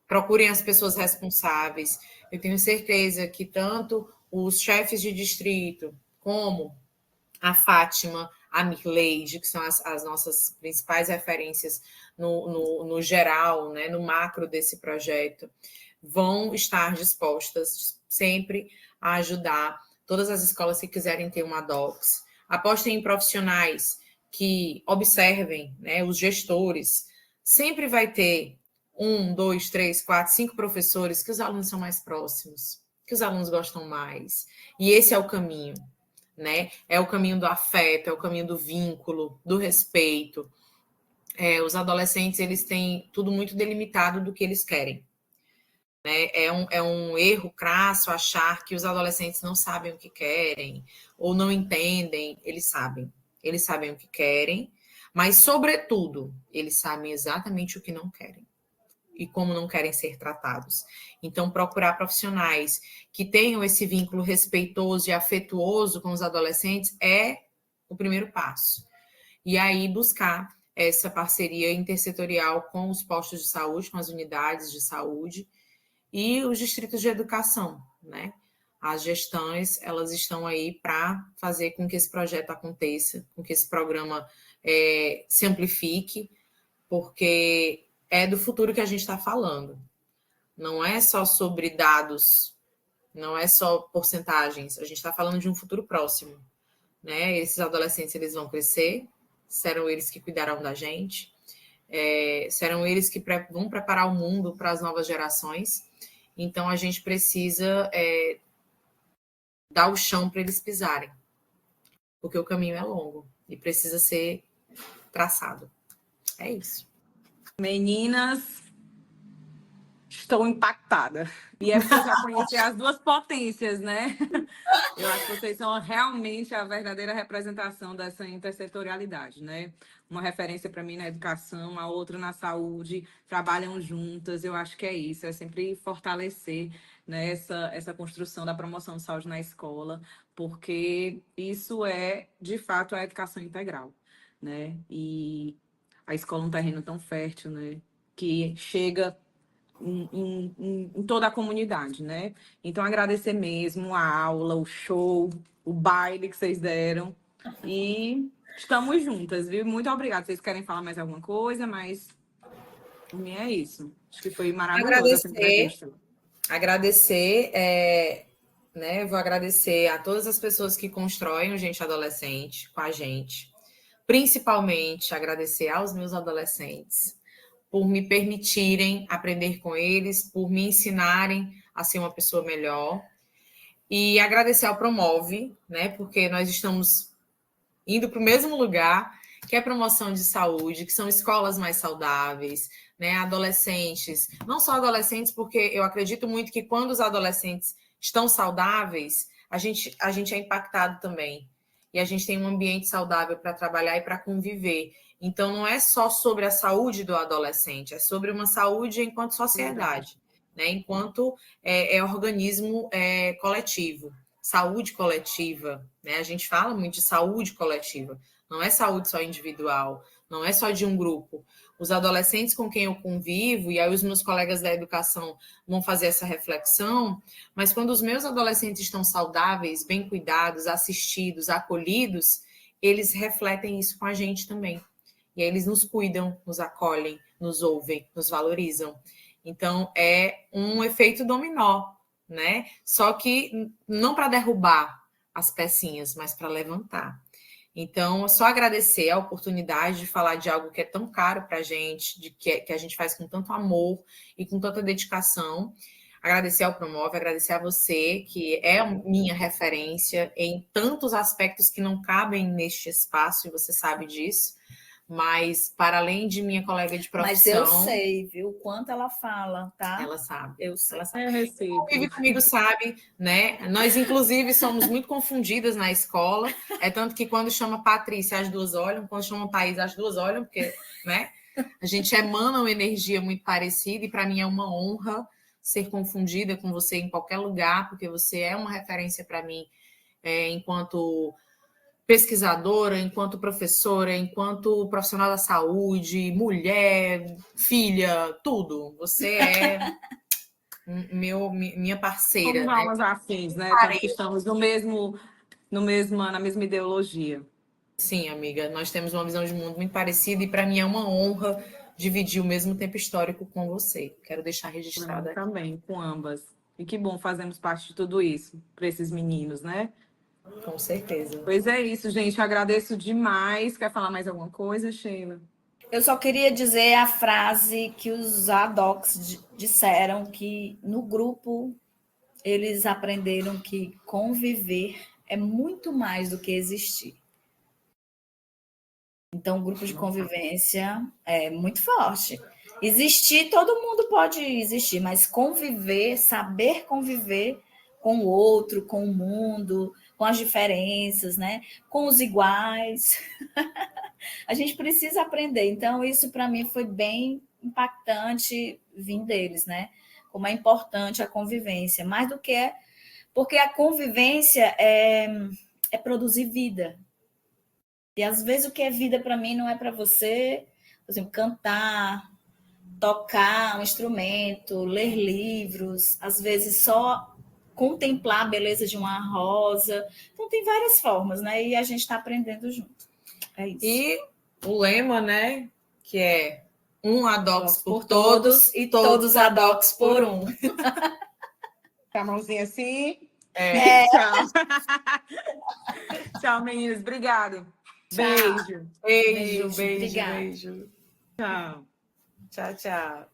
procurem as pessoas responsáveis. Eu tenho certeza que tanto os chefes de distrito como a Fátima, a Mirleide, que são as nossas principais referências no geral, né, no macro desse projeto, vão estar dispostas sempre a ajudar todas as escolas que quiserem ter uma DOCS. Apostem em profissionais que observem, né, os gestores. Sempre vai ter 1, 2, 3, 4, 5 professores que os alunos são mais próximos, que os alunos gostam mais. E esse é o caminho, né? É o caminho do afeto, é o caminho do vínculo, do respeito. Os adolescentes, eles têm tudo muito delimitado do que eles querem. Né? É um erro crasso achar que os adolescentes não sabem o que querem ou não entendem. Eles sabem o que querem, mas, sobretudo, eles sabem exatamente o que não querem e como não querem ser tratados. Então, procurar profissionais que tenham esse vínculo respeitoso e afetuoso com os adolescentes é o primeiro passo. E aí, buscar essa parceria intersetorial com os postos de saúde, com as unidades de saúde e os distritos de educação, né? As gestões, elas estão aí para fazer com que esse projeto aconteça, com que esse programa se amplifique, porque é do futuro que a gente está falando. Não é só sobre dados, não é só porcentagens, a gente está falando de um futuro próximo, né? Esses adolescentes, eles vão crescer, serão eles que cuidarão da gente, serão eles que vão preparar o mundo para as novas gerações. Então, a gente precisa dar o chão para eles pisarem, porque o caminho é longo e precisa ser traçado. É isso. Meninas, estou impactada. E é porque eu já conheci as duas potências, né? Eu acho que vocês são realmente a verdadeira representação dessa intersetorialidade, né? Uma referência para mim na educação, a outra na saúde, trabalham juntas. Eu acho que é isso, é sempre fortalecer, né, essa construção da promoção de saúde na escola, porque isso é, de fato, a educação integral, né? E a escola é um terreno tão fértil, né? Que chega em toda a comunidade, né? Então, agradecer mesmo a aula, o show, o baile que vocês deram. E estamos juntas, viu? Muito obrigada. Vocês querem falar mais alguma coisa, mas por mim é isso. Acho que foi maravilhosa essa entrevista. Agradecer, né? Vou agradecer a todas as pessoas que constroem o Gente Adolescente com a gente. Principalmente agradecer aos meus adolescentes por me permitirem aprender com eles, por me ensinarem a ser uma pessoa melhor. E agradecer ao Promove, né? Porque nós estamos indo para o mesmo lugar, que é a promoção de saúde, que são escolas mais saudáveis, né? Adolescentes, não só adolescentes, porque eu acredito muito que quando os adolescentes estão saudáveis, a gente é impactado também. E a gente tem um ambiente saudável para trabalhar e para conviver. Então, não é só sobre a saúde do adolescente, é sobre uma saúde enquanto sociedade, né? Enquanto organismo coletivo, saúde coletiva, né? A gente fala muito de saúde coletiva, não é saúde só individual, não é só de um grupo. Os adolescentes com quem eu convivo, e aí os meus colegas da educação vão fazer essa reflexão, mas quando os meus adolescentes estão saudáveis, bem cuidados, assistidos, acolhidos, eles refletem isso com a gente também. E aí eles nos cuidam, nos acolhem, nos ouvem, nos valorizam. Então, é um efeito dominó, né? Só que não para derrubar as pecinhas, mas para levantar. Então, só agradecer a oportunidade de falar de algo que é tão caro para a gente, que a gente faz com tanto amor e com tanta dedicação. Agradecer ao Promove, agradecer a você, que é minha referência em tantos aspectos que não cabem neste espaço, e você sabe disso. Mas, para além de minha colega de profissão... Mas eu sei, viu, o quanto ela fala, tá? Ela sabe. Eu sei. Ela sabe. Eu recebo. Quem vive comigo sabe, né? Nós, inclusive, somos muito confundidas na escola. É tanto que quando chama Patrícia, as duas olham. Quando chama Thaís, as duas olham, porque, né? A gente emana uma energia muito parecida e, para mim, é uma honra ser confundida com você em qualquer lugar, porque você é uma referência para mim enquanto pesquisadora, enquanto professora, enquanto profissional da saúde, mulher, filha, tudo. Você é minha parceira. Somos almas afins, né? Tanto que estamos na mesma ideologia. Sim, amiga, nós temos uma visão de mundo muito parecida e para mim é uma honra dividir o mesmo tempo histórico com você. Quero deixar registrado aqui. Também, com ambas. E que bom fazermos parte de tudo isso para esses meninos, né? Com certeza. Pois é isso, gente. Eu agradeço demais. Quer falar mais alguma coisa, Sheila? Eu só queria dizer a frase que os ADOCs disseram, que no grupo eles aprenderam que conviver é muito mais do que existir. Então, o grupo de convivência é muito forte. Existir, todo mundo pode existir, mas conviver, saber conviver com o outro, com o mundo, com as diferenças, né? Com os iguais. A gente precisa aprender. Então, isso para mim foi bem impactante vir deles, né? Como é importante a convivência, mais do que porque a convivência é produzir vida. E às vezes o que é vida para mim não é para você, por exemplo, cantar, tocar um instrumento, ler livros, às vezes só contemplar a beleza de uma rosa. Então tem várias formas, né? E a gente está aprendendo junto. É isso. E o lema, né? Que é um adox por todos todos e todos adox por um. Tá a mãozinha assim. É. Tchau. Tchau, meninas. Obrigado. Tchau. Beijo. Beijo, Obrigada. beijo. Tchau. Tchau, tchau.